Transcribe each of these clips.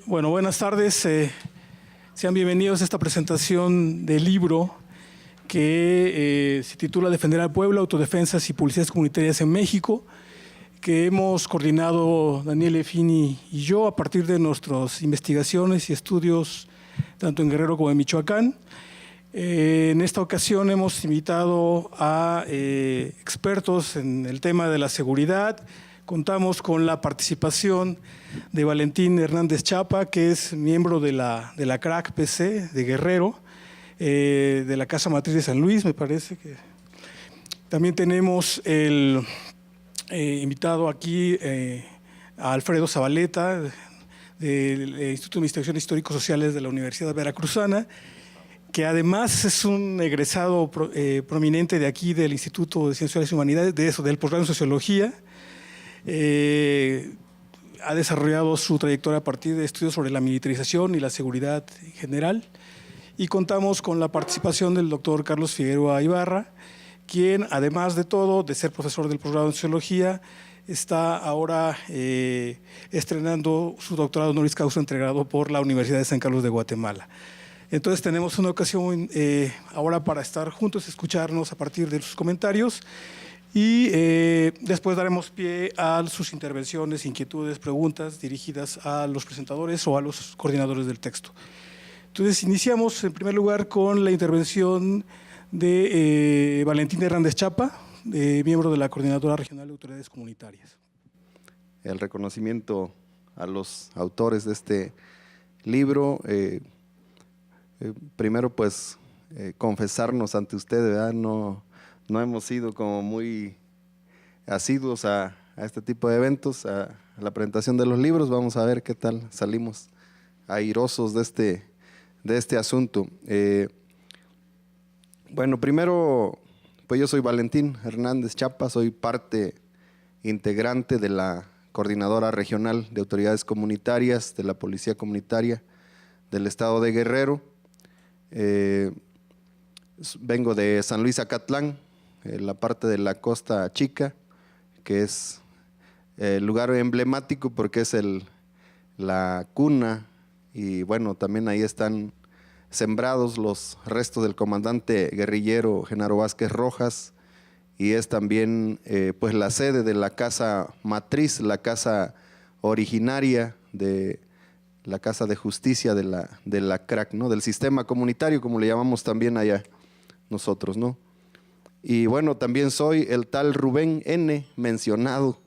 Bueno, buenas tardes. Sean bienvenidos a esta presentación del libro que se titula Defender al Pueblo, Autodefensas y Policías Comunitarias en México, que hemos coordinado Daniel Fini y yo a partir de nuestras investigaciones y estudios tanto en Guerrero como en Michoacán. En esta ocasión hemos invitado a expertos en el tema de la seguridad. Contamos con la participación de Valentín Hernández Chapa, que es miembro de la CRAC PC de Guerrero, de la Casa Matriz de San Luis, me parece que. También tenemos el invitado aquí a Alfredo Zabaleta, del Instituto de Investigaciones Históricos Sociales de la Universidad Veracruzana, que además es un egresado prominente de aquí del Instituto de Ciencias Sociales y Humanidades, del posgrado en Sociología. Ha desarrollado su trayectoria a partir de estudios sobre la militarización y la seguridad en general. Y contamos con la participación del doctor Carlos Figueroa Ibarra, quien, además de todo, de ser profesor del posgrado en Sociología, está ahora estrenando su doctorado honoris causa entregado por la Universidad de San Carlos de Guatemala. Entonces tenemos una ocasión ahora para estar juntos, escucharnos a partir de sus comentarios y después daremos pie a sus intervenciones, inquietudes, preguntas dirigidas a los presentadores o a los coordinadores del texto. Entonces iniciamos en primer lugar con la intervención de Valentín Hernández Chapa, miembro de la Coordinadora Regional de Autoridades Comunitarias. El reconocimiento a los autores de este libro. Primero, pues, confesarnos ante ustedes, ¿verdad? No hemos sido como muy asiduos a este tipo de eventos, a la presentación de los libros. Vamos a ver qué tal salimos airosos de este asunto. Bueno, primero, pues yo soy Valentín Hernández Chapa, soy parte integrante de la Coordinadora Regional de Autoridades Comunitarias de la Policía Comunitaria del Estado de Guerrero. Vengo de San Luis Acatlán, la parte de la Costa Chica, que es el lugar emblemático porque es la cuna y bueno, también ahí están sembrados los restos del comandante guerrillero Genaro Vázquez Rojas y es también pues la sede de la casa matriz, la casa originaria de la Casa de Justicia de la CRAC, ¿no? Del sistema comunitario, como le llamamos también allá nosotros, ¿no? Y bueno, también soy el tal Rubén N. mencionado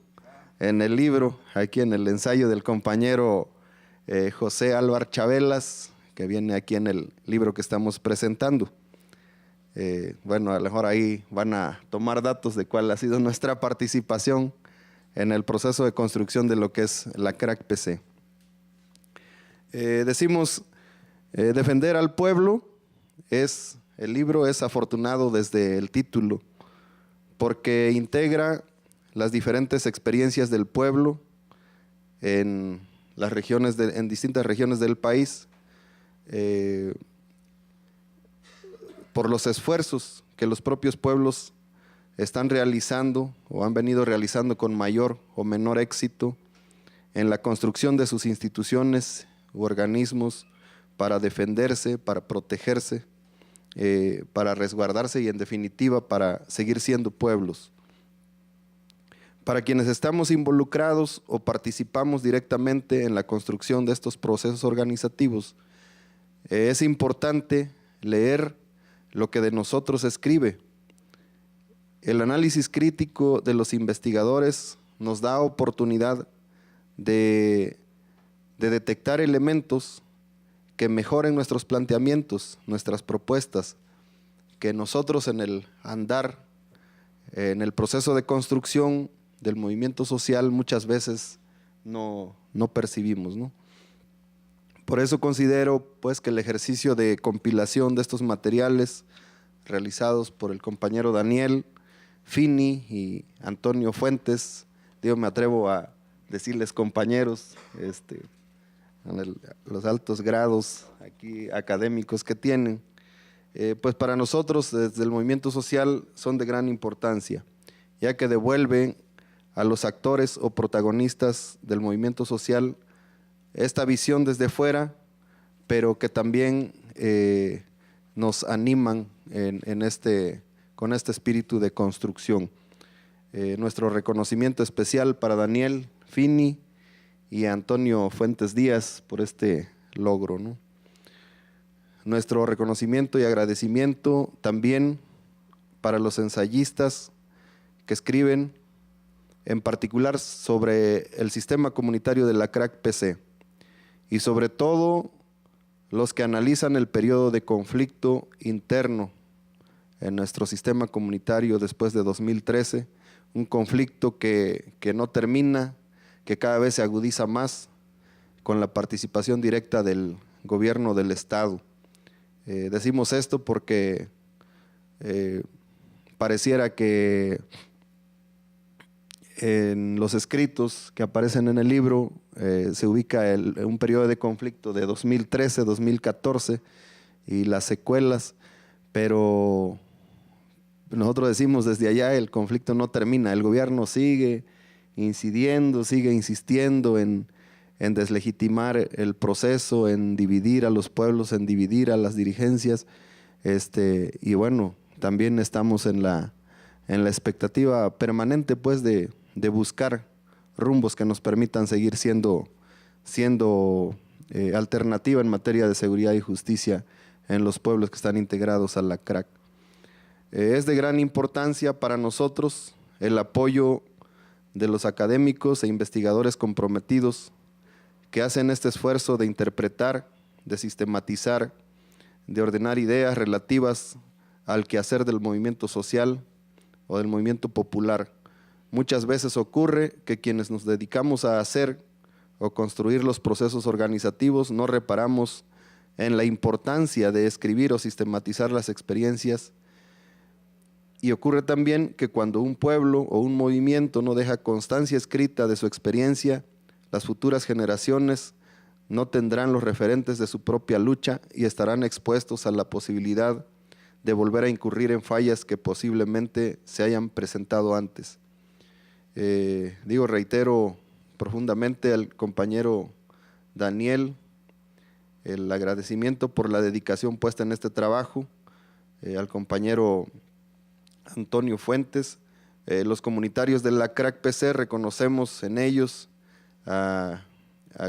en el libro, aquí en el ensayo del compañero José Álvar Chabelas, que viene aquí en el libro que estamos presentando. Bueno, a lo mejor ahí van a tomar datos de cuál ha sido nuestra participación en el proceso de construcción de lo que es la CRAC PC. Decimos defender al pueblo, el libro es afortunado desde el título, porque integra las diferentes experiencias del pueblo en distintas regiones del país, por los esfuerzos que los propios pueblos están realizando o han venido realizando con mayor o menor éxito en la construcción de sus instituciones u organismos para defenderse, para protegerse, para resguardarse y en definitiva para seguir siendo pueblos. Para quienes estamos involucrados o participamos directamente en la construcción de estos procesos organizativos, es importante leer lo que de nosotros escribe. El análisis crítico de los investigadores nos da oportunidad de detectar elementos que mejoren nuestros planteamientos, nuestras propuestas, que nosotros en el andar, en el proceso de construcción del movimiento social muchas veces no percibimos, ¿no? Por eso considero pues que el ejercicio de compilación de estos materiales realizados por el compañero Daniel Fini y Antonio Fuentes, me atrevo a decirles compañeros, los altos grados aquí académicos que tienen, pues para nosotros desde el movimiento social son de gran importancia, ya que devuelven a los actores o protagonistas del movimiento social esta visión desde fuera, pero que también nos animan con este espíritu de construcción. Nuestro reconocimiento especial para Daniel Fini y Antonio Fuentes Díaz por este logro, ¿no? Nuestro reconocimiento y agradecimiento también para los ensayistas que escriben, en particular sobre el sistema comunitario de la CRAC-PC, y sobre todo los que analizan el periodo de conflicto interno en nuestro sistema comunitario después de 2013, un conflicto que no termina, que cada vez se agudiza más con la participación directa del gobierno del Estado. Decimos esto porque pareciera que en los escritos que aparecen en el libro se ubica un periodo de conflicto de 2013, 2014 y las secuelas, pero nosotros decimos desde allá el conflicto no termina, el gobierno sigue incidiendo, sigue insistiendo en deslegitimar el proceso, en dividir a los pueblos, en dividir a las dirigencias, y bueno, también estamos en la expectativa permanente pues de buscar rumbos que nos permitan seguir siendo alternativa en materia de seguridad y justicia en los pueblos que están integrados a la CRAC. Es de gran importancia para nosotros el apoyo de los académicos e investigadores comprometidos que hacen este esfuerzo de interpretar, de sistematizar, de ordenar ideas relativas al quehacer del movimiento social o del movimiento popular. Muchas veces ocurre que quienes nos dedicamos a hacer o construir los procesos organizativos no reparamos en la importancia de escribir o sistematizar las experiencias. Y ocurre también que cuando un pueblo o un movimiento no deja constancia escrita de su experiencia, las futuras generaciones no tendrán los referentes de su propia lucha y estarán expuestos a la posibilidad de volver a incurrir en fallas que posiblemente se hayan presentado antes. Reitero profundamente al compañero Daniel el agradecimiento por la dedicación puesta en este trabajo, al compañero Antonio Fuentes, los comunitarios de la CRAC-PC reconocemos en ellos a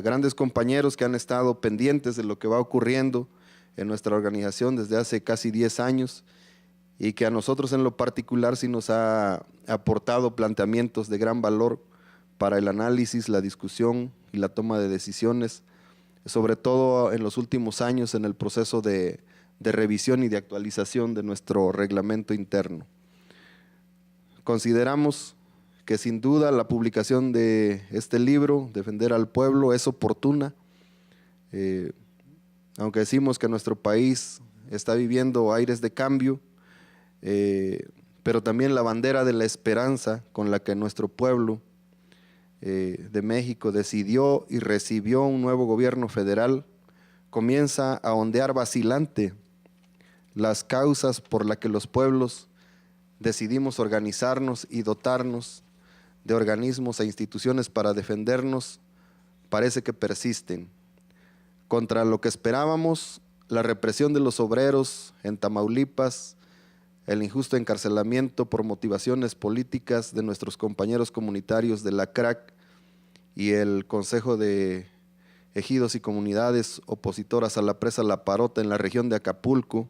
grandes compañeros que han estado pendientes de lo que va ocurriendo en nuestra organización desde hace casi 10 años y que a nosotros en lo particular sí nos ha aportado planteamientos de gran valor para el análisis, la discusión y la toma de decisiones, sobre todo en los últimos años en el proceso de revisión y de actualización de nuestro reglamento interno. Consideramos que sin duda la publicación de este libro, Defender al Pueblo, es oportuna, aunque decimos que nuestro país está viviendo aires de cambio, pero también la bandera de la esperanza con la que nuestro pueblo de México decidió y recibió un nuevo gobierno federal, comienza a ondear vacilante las causas por las que los pueblos decidimos organizarnos y dotarnos de organismos e instituciones para defendernos, parece que persisten. Contra lo que esperábamos, la represión de los obreros en Tamaulipas, el injusto encarcelamiento por motivaciones políticas de nuestros compañeros comunitarios de la CRAC y el Consejo de Ejidos y Comunidades opositoras a la presa La Parota en la región de Acapulco,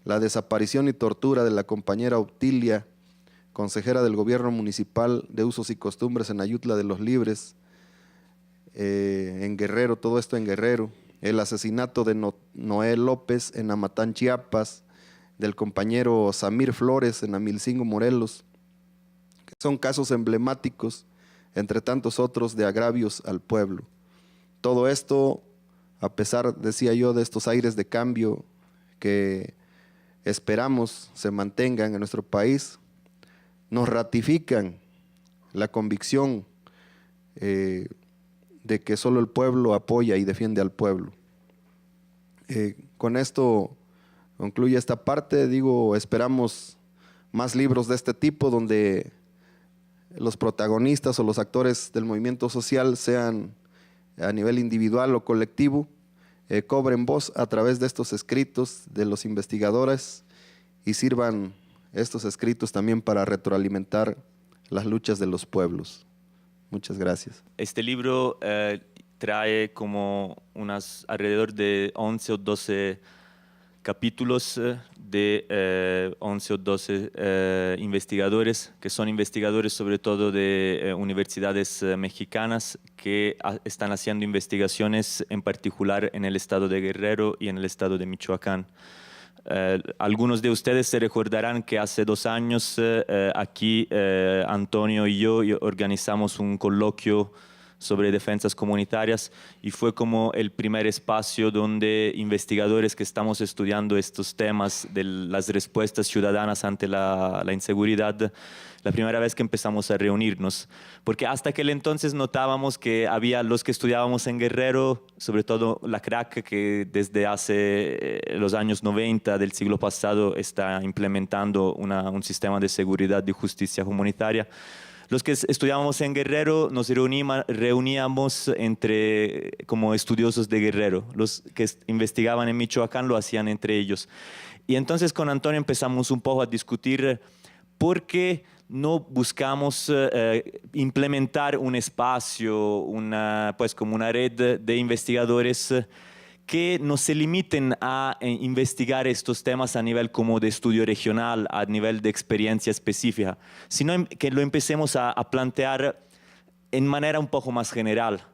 la desaparición y tortura de la compañera Optilia, consejera del gobierno municipal de usos y costumbres en Ayutla de los Libres, en Guerrero, todo esto en Guerrero, el asesinato de Noé López en Amatán, Chiapas, del compañero Samir Flores en Amilcingo, Morelos, que son casos emblemáticos, entre tantos otros, de agravios al pueblo. Todo esto, a pesar, decía yo, de estos aires de cambio que esperamos se mantengan en nuestro país, nos ratifican la convicción de que solo el pueblo apoya y defiende al pueblo. Con esto concluye esta parte. Esperamos más libros de este tipo donde los protagonistas o los actores del movimiento social sean a nivel individual o colectivo, cobren voz a través de estos escritos de los investigadores y sirvan estos escritos también para retroalimentar las luchas de los pueblos. Muchas gracias. Este libro trae como alrededor de 11 o 12 capítulos de 11 o 12 investigadores, que son investigadores sobre todo de universidades mexicanas que están haciendo investigaciones en particular en el estado de Guerrero y en el estado de Michoacán. Algunos de ustedes se recordarán que hace 2 años aquí Antonio y yo organizamos un coloquio sobre defensas comunitarias y fue como el primer espacio donde investigadores que estamos estudiando estos temas de las respuestas ciudadanas ante la inseguridad, la primera vez que empezamos a reunirnos, porque hasta aquel entonces notábamos que había los que estudiábamos en Guerrero, sobre todo la CRAC, que desde hace los años 90 del siglo pasado está implementando un sistema de seguridad y justicia comunitaria. Los que estudiábamos en Guerrero nos reuníamos como estudiosos de Guerrero. Los que investigaban en Michoacán lo hacían entre ellos. Y entonces con Antonio empezamos un poco a discutir por qué no buscamos implementar un espacio, pues como una red de investigadores que no se limiten a investigar estos temas a nivel como de estudio regional, a nivel de experiencia específica, sino que lo empecemos a plantear en manera un poco más general.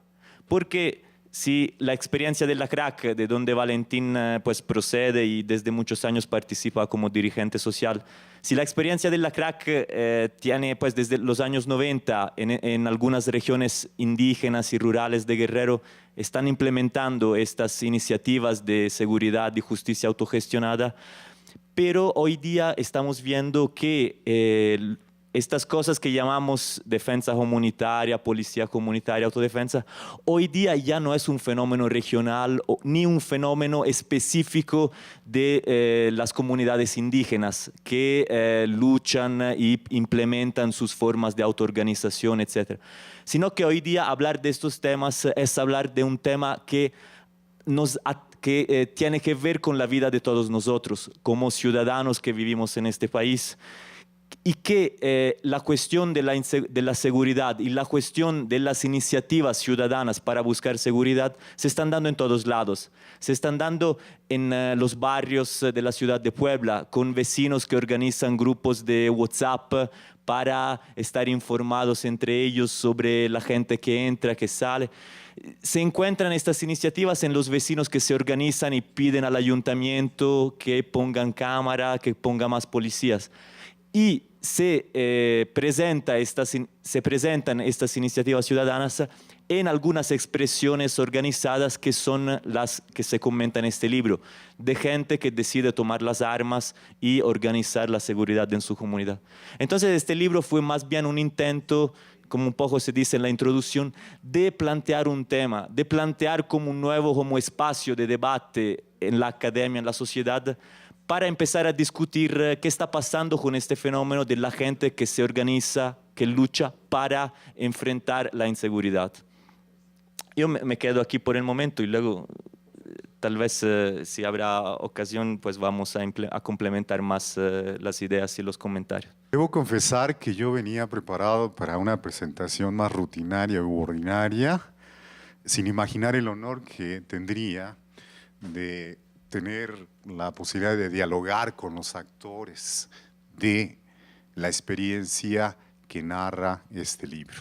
Porque si la experiencia de la CRAC, de donde Valentín pues procede y desde muchos años participa como dirigente social, si la experiencia de la CRAC tiene pues desde los años 90 en algunas regiones indígenas y rurales de Guerrero, están implementando estas iniciativas de seguridad y justicia autogestionada, pero hoy día estamos viendo que estas cosas que llamamos defensa comunitaria, policía comunitaria, autodefensa, hoy día ya no es un fenómeno regional ni un fenómeno específico de las comunidades indígenas que luchan y implementan sus formas de autoorganización, etc. Sino que hoy día hablar de estos temas es hablar de un tema que tiene que ver con la vida de todos nosotros, como ciudadanos que vivimos en este país. Y que la cuestión de la seguridad y la cuestión de las iniciativas ciudadanas para buscar seguridad se están dando en todos lados. Se están dando en los barrios de la ciudad de Puebla, con vecinos que organizan grupos de WhatsApp para estar informados entre ellos sobre la gente que entra, que sale. Se encuentran estas iniciativas en los vecinos que se organizan y piden al ayuntamiento que pongan cámara, que ponga más policías. Y se presentan estas iniciativas ciudadanas en algunas expresiones organizadas que son las que se comentan en este libro, de gente que decide tomar las armas y organizar la seguridad en su comunidad. Entonces este libro fue más bien un intento, como un poco se dice en la introducción, de plantear un tema, de plantear como un nuevo como espacio de debate en la academia, en la sociedad, para empezar a discutir qué está pasando con este fenómeno de la gente que se organiza, que lucha para enfrentar la inseguridad. Yo me quedo aquí por el momento y luego tal vez si habrá ocasión pues vamos a complementar más las ideas y los comentarios. Debo confesar que yo venía preparado para una presentación más rutinaria u ordinaria, sin imaginar el honor que tendría de tener la posibilidad de dialogar con los actores de la experiencia que narra este libro.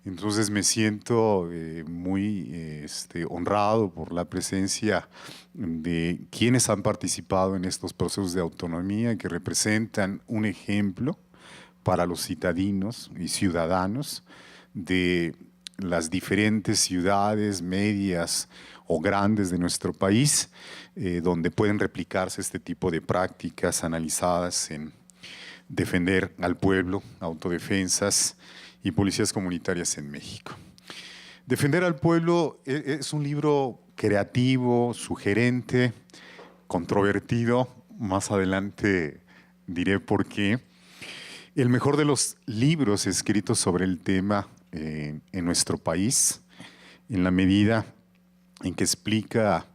Entonces me siento muy honrado por la presencia de quienes han participado en estos procesos de autonomía que representan un ejemplo para los citadinos y ciudadanos de las diferentes ciudades medias o grandes de nuestro país, donde pueden replicarse este tipo de prácticas analizadas en defender al pueblo, autodefensas y policías comunitarias en México. Defender al pueblo es un libro creativo, sugerente, controvertido. Más adelante diré por qué. El mejor de los libros escritos sobre el tema en nuestro país. en la medida en que explica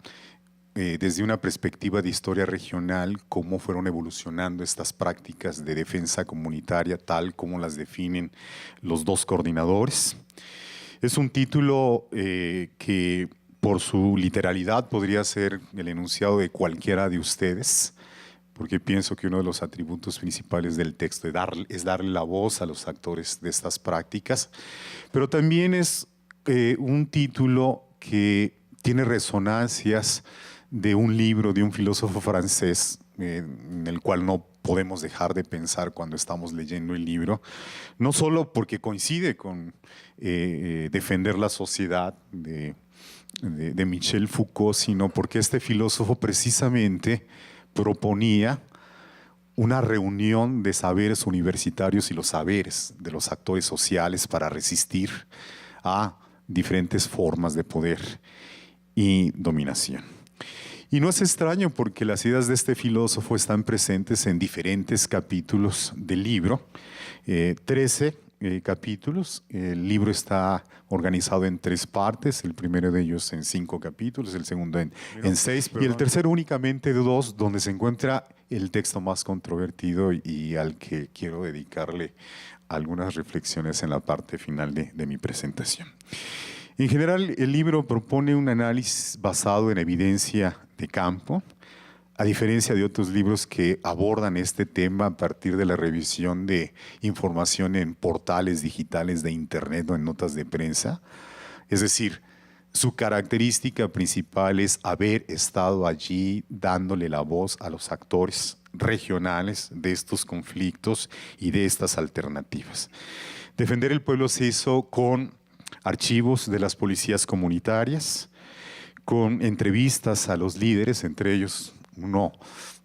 desde una perspectiva de historia regional cómo fueron evolucionando estas prácticas de defensa comunitaria tal como las definen los dos coordinadores. Es un título que por su literalidad podría ser el enunciado de cualquiera de ustedes, porque pienso que uno de los atributos principales del texto es darle la voz a los actores de estas prácticas, pero también es un título que tiene resonancias de un libro de un filósofo francés en el cual no podemos dejar de pensar cuando estamos leyendo el libro, no solo porque coincide con defender la sociedad de Michel Foucault, sino porque este filósofo precisamente proponía una reunión de saberes universitarios y los saberes de los actores sociales para resistir a diferentes formas de poder y dominación. Y no es extraño porque las ideas de este filósofo están presentes en diferentes capítulos del libro, 13 capítulos. El libro está organizado en 3 partes, el primero de ellos en 5 capítulos, el segundo en 6 y el tercero únicamente de 2, donde se encuentra el texto más controvertido y al que quiero dedicarle algunas reflexiones en la parte final de mi presentación. En general, el libro propone un análisis basado en evidencia de campo, a diferencia de otros libros que abordan este tema a partir de la revisión de información en portales digitales de Internet o en notas de prensa. Es decir, su característica principal es haber estado allí dándole la voz a los actores regionales de estos conflictos y de estas alternativas. Defender el pueblo se hizo con archivos de las policías comunitarias, con entrevistas a los líderes, entre ellos uno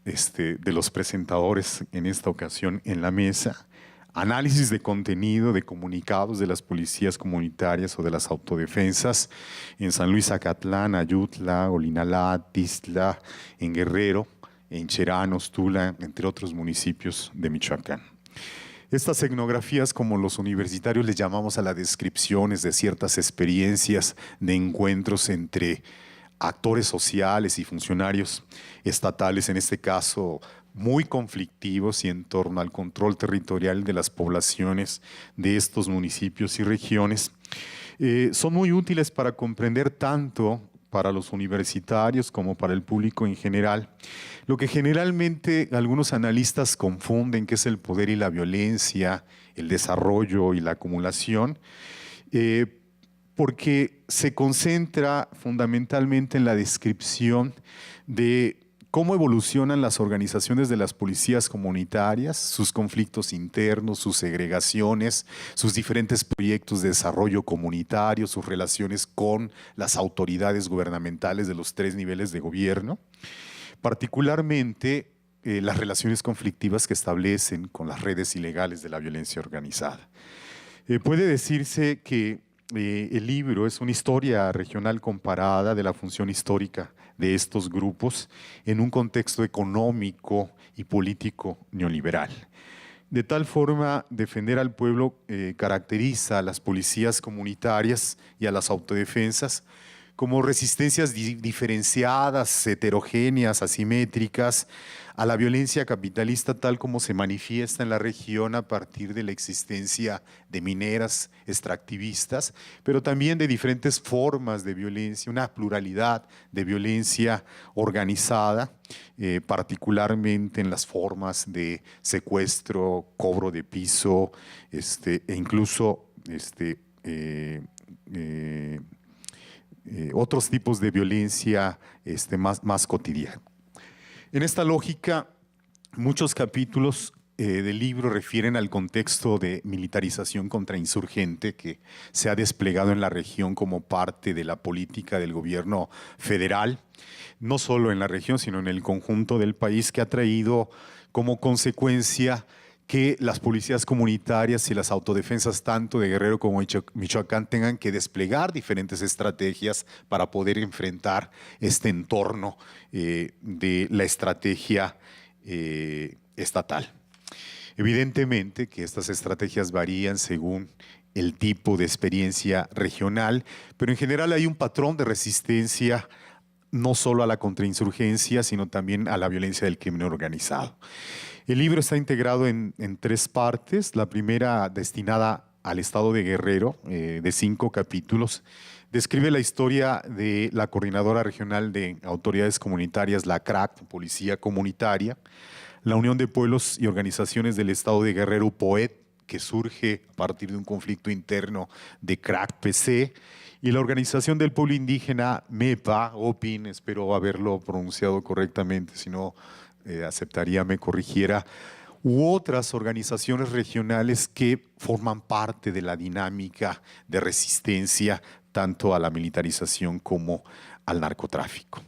de los presentadores en esta ocasión en la mesa, análisis de contenido de comunicados de las policías comunitarias o de las autodefensas en San Luis Acatlán, Ayutla, Olinalá, Tistla, en Guerrero, en Cheranos, Tula, entre otros municipios de Michoacán. Estas etnografías, como los universitarios les llamamos a las descripciones de ciertas experiencias de encuentros entre actores sociales y funcionarios estatales, en este caso muy conflictivos y en torno al control territorial de las poblaciones de estos municipios y regiones, son muy útiles para comprender tanto para los universitarios como para el público en general lo que generalmente algunos analistas confunden, que es el poder y la violencia, el desarrollo y la acumulación, porque se concentra fundamentalmente en la descripción de cómo evolucionan las organizaciones de las policías comunitarias, sus conflictos internos, sus segregaciones, sus diferentes proyectos de desarrollo comunitario, sus relaciones con las autoridades gubernamentales de los 3 niveles de gobierno, particularmente las relaciones conflictivas que establecen con las redes ilegales de la violencia organizada. Puede decirse que el libro es una historia regional comparada de la función histórica de estos grupos en un contexto económico y político neoliberal. De tal forma, defender al pueblo caracteriza a las policías comunitarias y a las autodefensas como resistencias diferenciadas, heterogéneas, asimétricas, a la violencia capitalista tal como se manifiesta en la región a partir de la existencia de mineras extractivistas, pero también de diferentes formas de violencia, una pluralidad de violencia organizada, particularmente en las formas de secuestro, cobro de piso, e incluso otros tipos de violencia más cotidiana. En esta lógica, muchos capítulos del libro refieren al contexto de militarización contrainsurgente que se ha desplegado en la región como parte de la política del gobierno federal, no solo en la región, sino en el conjunto del país, que ha traído como consecuencia que las policías comunitarias y las autodefensas tanto de Guerrero como de Michoacán tengan que desplegar diferentes estrategias para poder enfrentar este entorno de la estrategia estatal. Evidentemente que estas estrategias varían según el tipo de experiencia regional, pero en general hay un patrón de resistencia no solo a la contrainsurgencia, sino también a la violencia del crimen organizado. El libro está integrado en 3 partes. La primera, destinada al estado de Guerrero, de 5 capítulos, describe la historia de la Coordinadora Regional de Autoridades Comunitarias, la CRAC, Policía Comunitaria, la Unión de Pueblos y Organizaciones del Estado de Guerrero, POET, que surge a partir de un conflicto interno de CRAC-PC, y la Organización del Pueblo Indígena, MEPA, OPIN, espero haberlo pronunciado correctamente, si no aceptaría me corrigiera, u otras organizaciones regionales que forman parte de la dinámica de resistencia tanto a la militarización como al narcotráfico.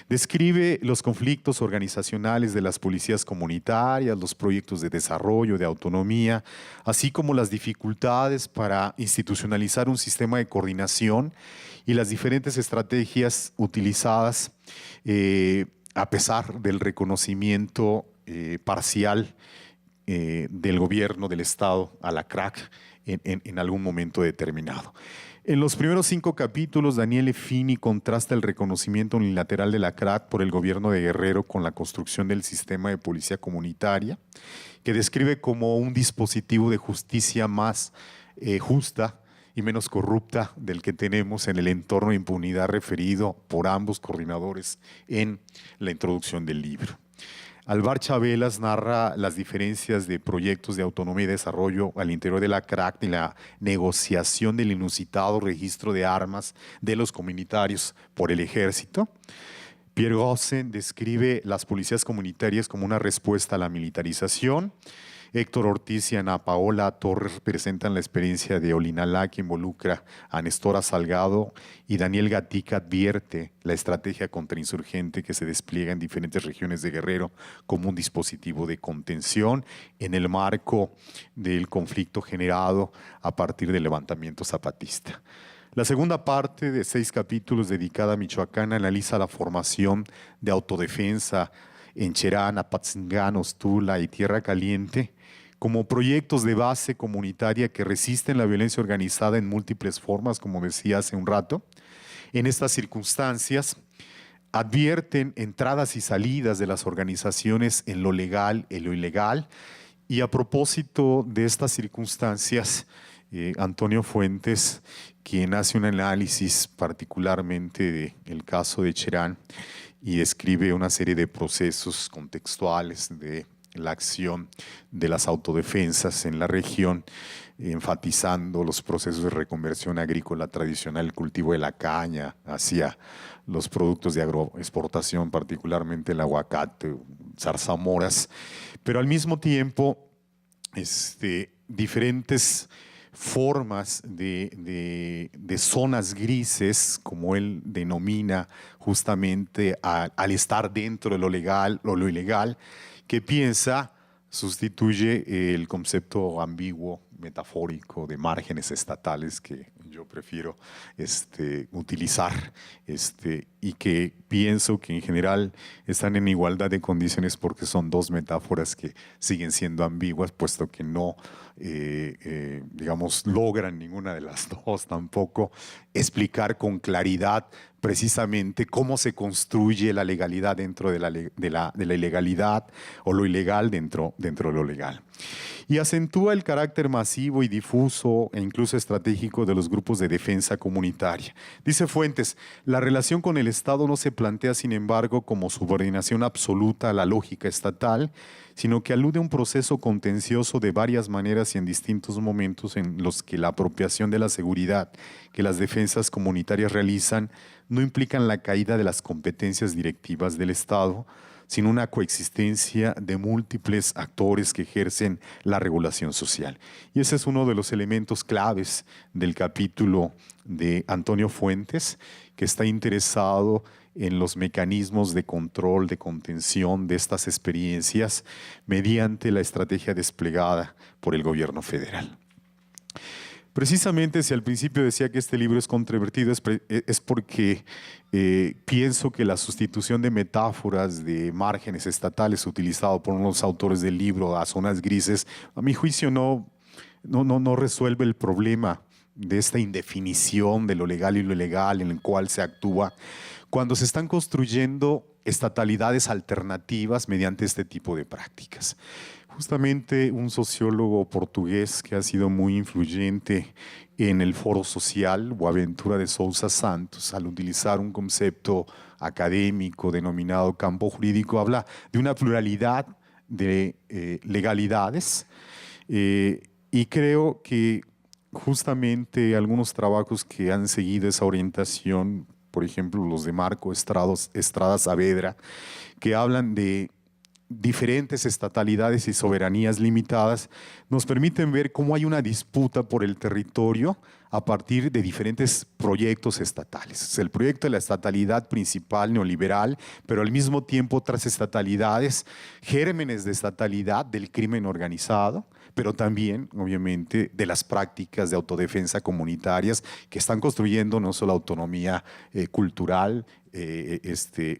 Describe los conflictos organizacionales de las policías comunitarias, los proyectos de desarrollo, de autonomía, así como las dificultades para institucionalizar un sistema de coordinación y las diferentes estrategias utilizadas a pesar del reconocimiento parcial del gobierno del Estado a la CRAC en algún momento determinado. En los primeros 5 capítulos, Daniele Fini contrasta el reconocimiento unilateral de la CRAC por el gobierno de Guerrero con la construcción del sistema de policía comunitaria, que describe como un dispositivo de justicia más justa y menos corrupta del que tenemos en el entorno de impunidad referido por ambos coordinadores en la introducción del libro. Alvar Chabelas narra las diferencias de proyectos de autonomía y desarrollo al interior de la CRAC y la negociación del inusitado registro de armas de los comunitarios por el ejército. Pierre Gossen describe las policías comunitarias como una respuesta a la militarización. Héctor Ortiz y Ana Paola Torres presentan la experiencia de Olinalá, que involucra a Nestora Salgado, y Daniel Gatica advierte la estrategia contrainsurgente que se despliega en diferentes regiones de Guerrero como un dispositivo de contención en el marco del conflicto generado a partir del levantamiento zapatista. La segunda parte de 6 capítulos dedicada a Michoacán analiza la formación de autodefensa en Cherán, Apatzingán, Ostula y Tierra Caliente como proyectos de base comunitaria que resisten la violencia organizada en múltiples formas, como decía hace un rato. En estas circunstancias advierten entradas y salidas de las organizaciones en lo legal y lo ilegal. Y a propósito de estas circunstancias, Antonio Fuentes, quien hace un análisis particularmente del caso de Cherán y describe una serie de procesos contextuales de la acción de las autodefensas en la región, enfatizando los procesos de reconversión agrícola tradicional, el cultivo de la caña hacia los productos de agroexportación, particularmente el aguacate, zarzamoras, pero al mismo tiempo diferentes formas de zonas grises, como él denomina justamente al estar dentro de lo legal o lo ilegal, que piensa sustituye el concepto ambiguo, metafórico de márgenes estatales que yo prefiero utilizar y que pienso que en general están en igualdad de condiciones porque son 2 metáforas que siguen siendo ambiguas, puesto que no logran ninguna de las 2 tampoco explicar con claridad precisamente cómo se construye la legalidad dentro de la ilegalidad o lo ilegal dentro de lo legal. Y acentúa el carácter masivo y difuso e incluso estratégico de los grupos de defensa comunitaria. Dice Fuentes, la relación con el Estado no se plantea, sin embargo, como subordinación absoluta a la lógica estatal, sino que alude a un proceso contencioso de varias maneras y en distintos momentos en los que la apropiación de la seguridad que las defensas comunitarias realizan no implican la caída de las competencias directivas del Estado, sino una coexistencia de múltiples actores que ejercen la regulación social. Y ese es uno de los elementos claves del capítulo de Antonio Fuentes, que está interesado en los mecanismos de control, de contención de estas experiencias mediante la estrategia desplegada por el gobierno federal. Precisamente si al principio decía que este libro es controvertido es porque pienso que la sustitución de metáforas de márgenes estatales utilizado por unos autores del libro a zonas grises, a mi juicio no resuelve el problema de esta indefinición de lo legal y lo ilegal en el cual se actúa cuando se están construyendo estatalidades alternativas mediante este tipo de prácticas. Justamente un sociólogo portugués que ha sido muy influyente en el foro social, Boaventura de Sousa Santos, al utilizar un concepto académico denominado campo jurídico, habla de una pluralidad de legalidades y creo que justamente algunos trabajos que han seguido esa orientación, por ejemplo los de Marco Estrada Saavedra, que hablan de diferentes estatalidades y soberanías limitadas, nos permiten ver cómo hay una disputa por el territorio a partir de diferentes proyectos estatales. El proyecto de la estatalidad principal neoliberal, pero al mismo tiempo otras estatalidades, gérmenes de estatalidad del crimen organizado, pero también, obviamente, de las prácticas de autodefensa comunitarias que están construyendo no solo autonomía cultural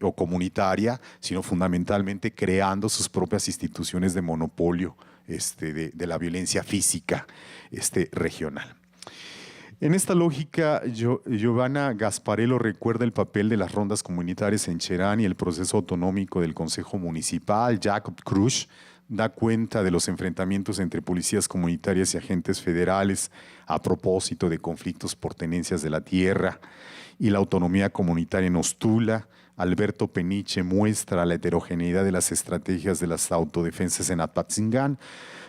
o comunitaria, sino fundamentalmente creando sus propias instituciones de monopolio de la violencia física regional. En esta lógica, Giovanna Gasparello recuerda el papel de las rondas comunitarias en Cherán y el proceso autonómico del Consejo Municipal. Jacob Cruz da cuenta de los enfrentamientos entre policías comunitarias y agentes federales a propósito de conflictos por tenencias de la tierra y la autonomía comunitaria en Ostula. Alberto Peniche muestra la heterogeneidad de las estrategias de las autodefensas en Apatzingán,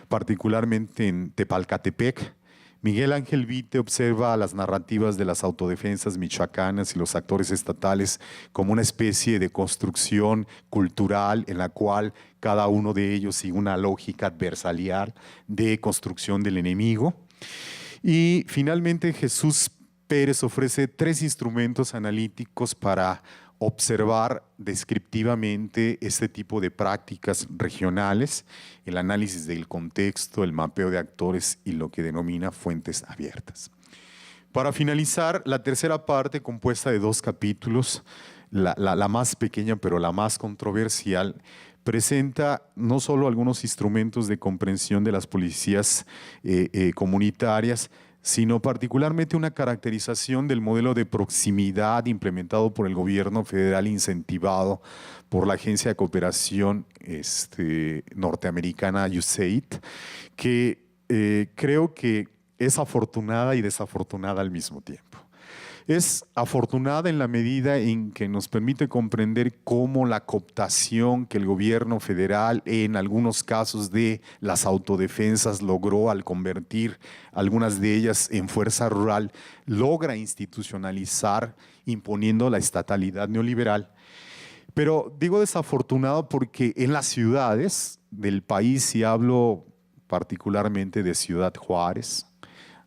particularmente en Tepalcatepec. Miguel Ángel Vite observa las narrativas de las autodefensas michoacanas y los actores estatales como una especie de construcción cultural en la cual cada uno de ellos sigue una lógica adversarial de construcción del enemigo. Y finalmente Jesús Pérez ofrece 3 instrumentos analíticos para observar descriptivamente este tipo de prácticas regionales, el análisis del contexto, el mapeo de actores y lo que denomina fuentes abiertas. Para finalizar, la tercera parte, compuesta de 2 capítulos, la más pequeña pero la más controversial, presenta no solo algunos instrumentos de comprensión de las policías comunitarias, sino particularmente una caracterización del modelo de proximidad implementado por el gobierno federal, incentivado por la Agencia de Cooperación norteamericana USAID, que creo que es afortunada y desafortunada al mismo tiempo. Es afortunada en la medida en que nos permite comprender cómo la cooptación que el gobierno federal en algunos casos de las autodefensas logró al convertir algunas de ellas en fuerza rural, logra institucionalizar imponiendo la estatalidad neoliberal. Pero digo desafortunado porque en las ciudades del país, y hablo particularmente de Ciudad Juárez,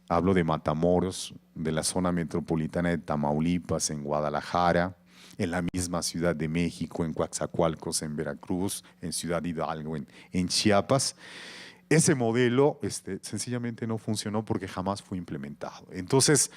hablo de Matamoros, de la zona metropolitana de Tamaulipas, en Guadalajara, en la misma Ciudad de México, en Coatzacoalcos, en Veracruz, en Ciudad Hidalgo, en Chiapas. Ese modelo sencillamente no funcionó porque jamás fue implementado. Entonces,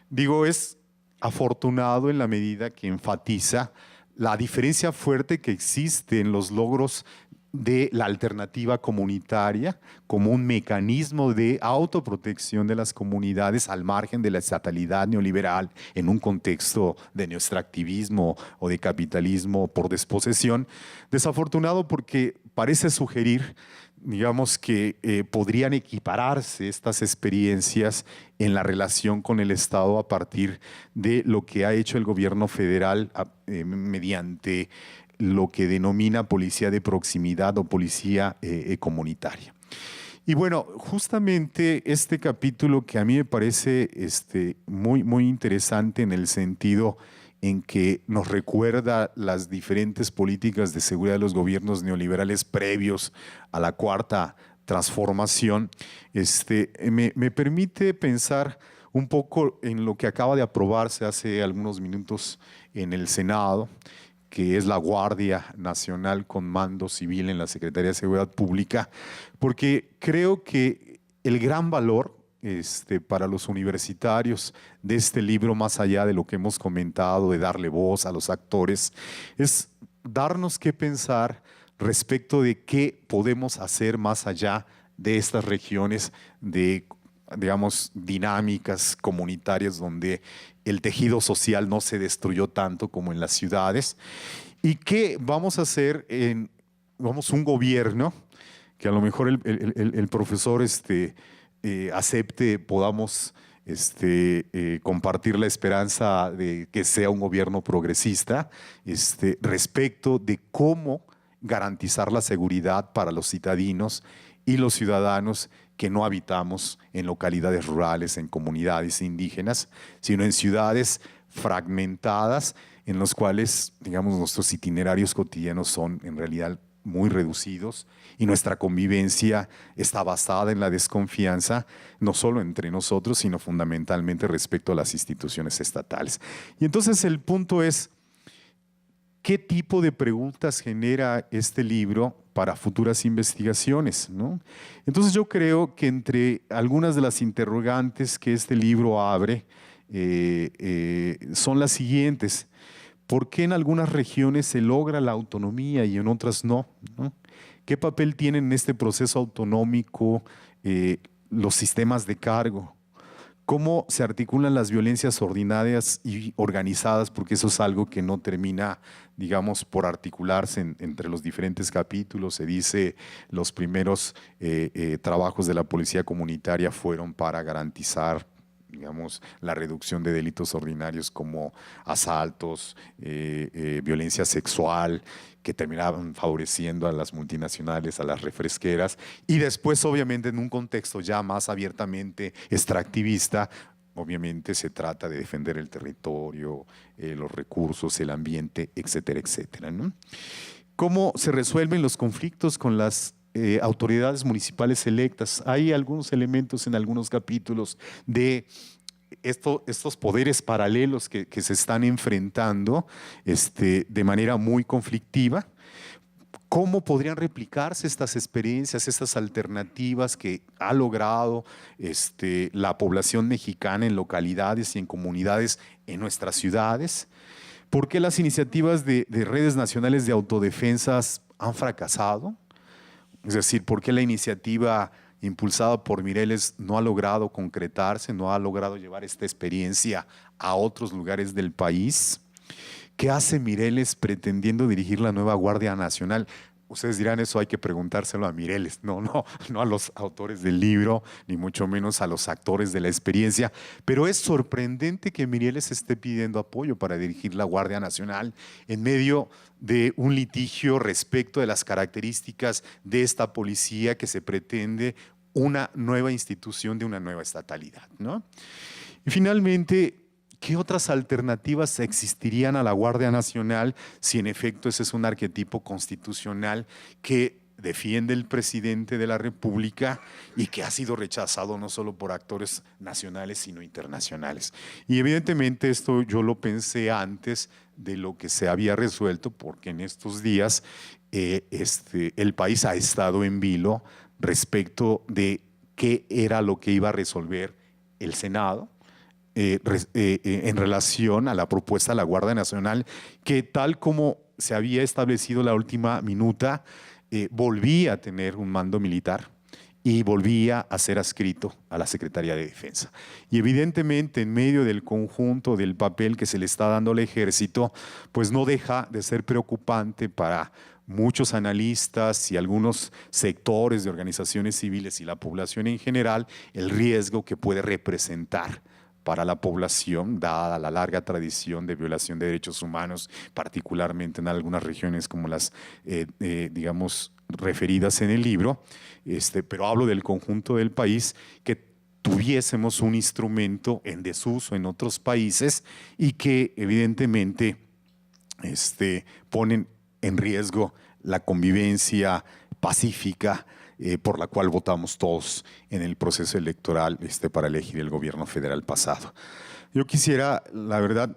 digo, es afortunado en la medida que enfatiza la diferencia fuerte que existe en los logros de la alternativa comunitaria como un mecanismo de autoprotección de las comunidades al margen de la estatalidad neoliberal en un contexto de neoextractivismo o de capitalismo por desposesión. Desafortunado porque parece sugerir, digamos, que podrían equipararse estas experiencias en la relación con el Estado a partir de lo que ha hecho el gobierno federal mediante lo que denomina policía de proximidad o policía comunitaria. Y bueno, justamente este capítulo que a mí me parece muy interesante en el sentido en que nos recuerda las diferentes políticas de seguridad de los gobiernos neoliberales previos a la Cuarta Transformación, me permite pensar un poco en lo que acaba de aprobarse hace algunos minutos en el Senado, que es la Guardia Nacional con mando civil en la Secretaría de Seguridad Pública, porque creo que el gran valor para los universitarios de este libro, más allá de lo que hemos comentado, de darle voz a los actores, es darnos que pensar respecto de qué podemos hacer más allá de estas regiones de, digamos, dinámicas comunitarias donde el tejido social no se destruyó tanto como en las ciudades, y qué vamos a hacer en, vamos, un gobierno que a lo mejor el profesor acepte, podamos compartir la esperanza de que sea un gobierno progresista respecto de cómo garantizar la seguridad para los citadinos y los ciudadanos que no habitamos en localidades rurales, en comunidades indígenas, sino en ciudades fragmentadas en los cuales, digamos, nuestros itinerarios cotidianos son en realidad muy reducidos y nuestra convivencia está basada en la desconfianza, no solo entre nosotros, sino fundamentalmente respecto a las instituciones estatales. Y entonces el punto es, ¿qué tipo de preguntas genera este libro para futuras investigaciones, ¿no? Entonces yo creo que entre algunas de las interrogantes que este libro abre son las siguientes. ¿Por qué en algunas regiones se logra la autonomía y en otras no? ¿No? ¿Qué papel tienen en este proceso autonómico los sistemas de cargo? ¿Cómo se articulan las violencias ordinarias y organizadas? Porque eso es algo que no termina, digamos, por articularse entre los diferentes capítulos. Se dice los primeros trabajos de la policía comunitaria fueron para garantizar, digamos, la reducción de delitos ordinarios como asaltos, violencia sexual, que terminaban favoreciendo a las multinacionales, a las refresqueras, y después, obviamente, en un contexto ya más abiertamente extractivista, obviamente se trata de defender el territorio, los recursos, el ambiente, etcétera, etcétera, ¿no? ¿Cómo se resuelven los conflictos con las autoridades municipales electas? Hay algunos elementos en algunos capítulos de estos poderes paralelos que se están enfrentando de manera muy conflictiva. ¿Cómo podrían replicarse estas experiencias, estas alternativas que ha logrado la población mexicana en localidades y en comunidades en nuestras ciudades? ¿Por qué las iniciativas de redes nacionales de autodefensas han fracasado? Es decir, ¿por qué la iniciativa impulsada por Mireles no ha logrado concretarse, no ha logrado llevar esta experiencia a otros lugares del país? ¿Qué hace Mireles pretendiendo dirigir la nueva Guardia Nacional? Ustedes dirán, eso hay que preguntárselo a Mireles, no a los autores del libro, ni mucho menos a los actores de la experiencia, pero es sorprendente que Mireles esté pidiendo apoyo para dirigir la Guardia Nacional en medio de un litigio respecto de las características de esta policía que se pretende una nueva institución de una nueva estatalidad, ¿no? Y finalmente, ¿qué otras alternativas existirían a la Guardia Nacional si en efecto ese es un arquetipo constitucional que defiende el presidente de la República y que ha sido rechazado no solo por actores nacionales sino internacionales? Y evidentemente esto yo lo pensé antes de lo que se había resuelto, porque en estos días el país ha estado en vilo respecto de qué era lo que iba a resolver el Senado en relación a la propuesta de la Guardia Nacional, que tal como se había establecido la última minuta, volvía a tener un mando militar y volvía a ser adscrito a la Secretaría de Defensa. Y evidentemente en medio del conjunto del papel que se le está dando al ejército, pues no deja de ser preocupante para muchos analistas y algunos sectores de organizaciones civiles y la población en general el riesgo que puede representar para la población, dada la larga tradición de violación de derechos humanos, particularmente en algunas regiones como las, digamos, referidas en el libro, pero hablo del conjunto del país, que tuviésemos un instrumento en desuso en otros países y que evidentemente ponen en riesgo la convivencia pacífica por la cual votamos todos en el proceso electoral para elegir el gobierno federal pasado. Yo quisiera, la verdad,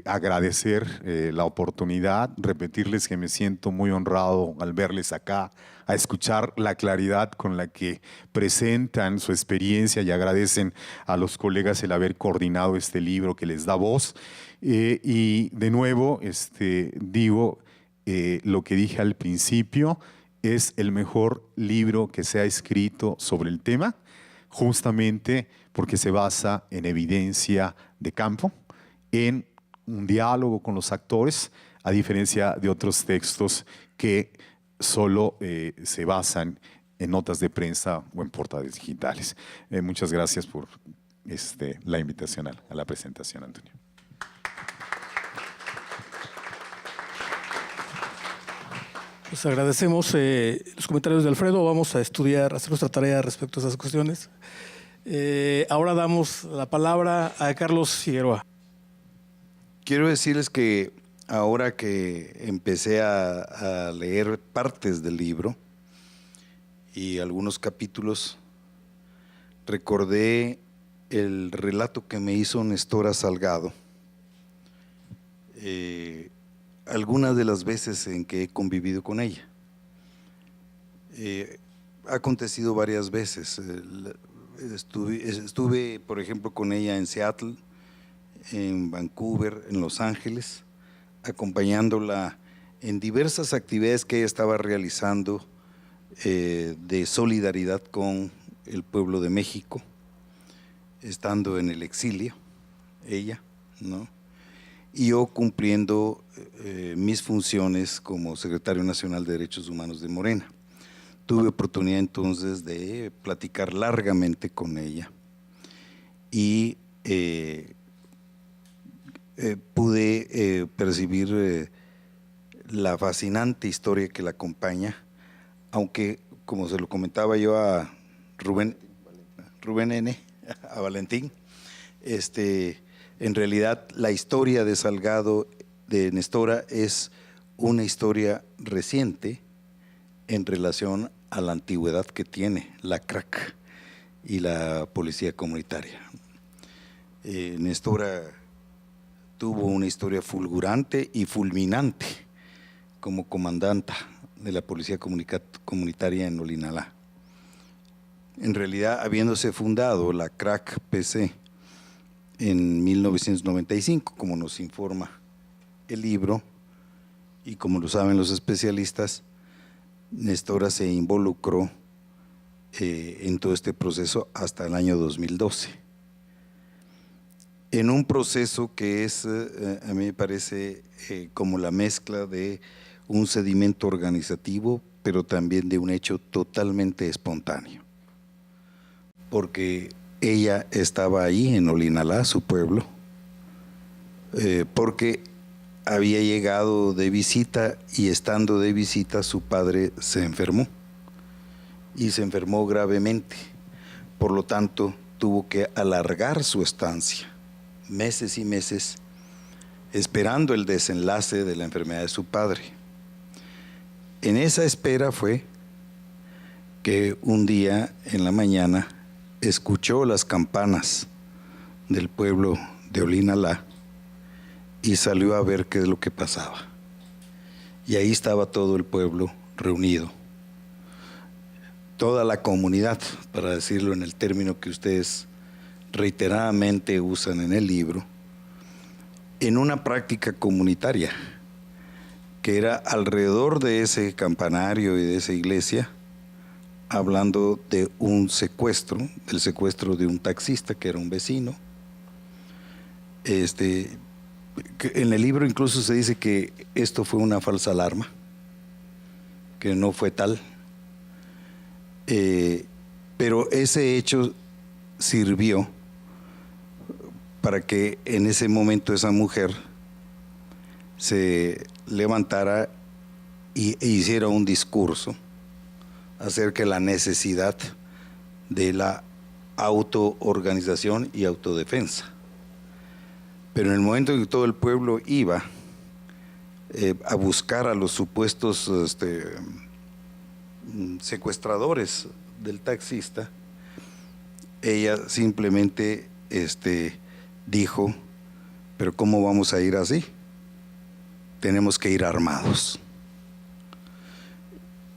agradecer la oportunidad, repetirles que me siento muy honrado al verles acá, a escuchar la claridad con la que presentan su experiencia y agradecen a los colegas el haber coordinado este libro que les da voz. Y de nuevo, digo lo que dije al principio, es el mejor libro que se ha escrito sobre el tema, justamente porque se basa en evidencia de campo, en un diálogo con los actores, a diferencia de otros textos que solo se basan en notas de prensa o en portales digitales. Muchas gracias por la invitación a la presentación, Antonio. Pues agradecemos los comentarios de Alfredo. Vamos a estudiar, hacer nuestra tarea respecto a esas cuestiones. Ahora damos la palabra a Carlos Figueroa. Quiero decirles que ahora que empecé a leer partes del libro y algunos capítulos, recordé el relato que me hizo Nestora Salgado. Algunas de las veces en que he convivido con ella. Ha acontecido varias veces. Estuve, por ejemplo, con ella en Seattle, en Vancouver, en Los Ángeles, acompañándola en diversas actividades que ella estaba realizando de solidaridad con el pueblo de México, estando en el exilio, ella, ¿no? Y yo cumpliendo mis funciones como secretario nacional de Derechos Humanos de Morena. Tuve oportunidad entonces de platicar largamente con ella y pude percibir la fascinante historia que la acompaña, aunque como se lo comentaba yo a Rubén N., a Valentín, en realidad la historia de Salgado, de Nestora, es una historia reciente en relación a la antigüedad que tiene la CRAC y la policía comunitaria. Nestora tuvo una historia fulgurante y fulminante como comandanta de la policía comunitaria en Olinalá. En realidad, habiéndose fundado la CRAC PC en 1995, como nos informa el libro y como lo saben los especialistas, Nestora se involucró en todo este proceso hasta el año 2012. En un proceso que es, a mí me parece, como la mezcla de un sedimento organizativo, pero también de un hecho totalmente espontáneo. Porque ella estaba ahí en Olinalá, su pueblo, porque había llegado de visita y estando de visita su padre se enfermó y se enfermó gravemente. Por lo tanto, tuvo que alargar su estancia, meses y meses, esperando el desenlace de la enfermedad de su padre. En esa espera fue que un día en la mañana escuchó las campanas del pueblo de Olinalá y salió a ver qué es lo que pasaba. Y ahí estaba todo el pueblo reunido, toda la comunidad, para decirlo en el término que ustedes reiteradamente usan en el libro, en una práctica comunitaria que era alrededor de ese campanario y de esa iglesia, hablando de un secuestro, del secuestro de un taxista que era un vecino. En el libro incluso se dice que esto fue una falsa alarma, que no fue tal, pero ese hecho sirvió para que en ese momento esa mujer se levantara e hiciera un discurso acerca de la necesidad de la autoorganización y autodefensa. Pero en el momento en que todo el pueblo iba a buscar a los supuestos secuestradores del taxista, ella simplemente dijo, pero ¿cómo vamos a ir así? Tenemos que ir armados.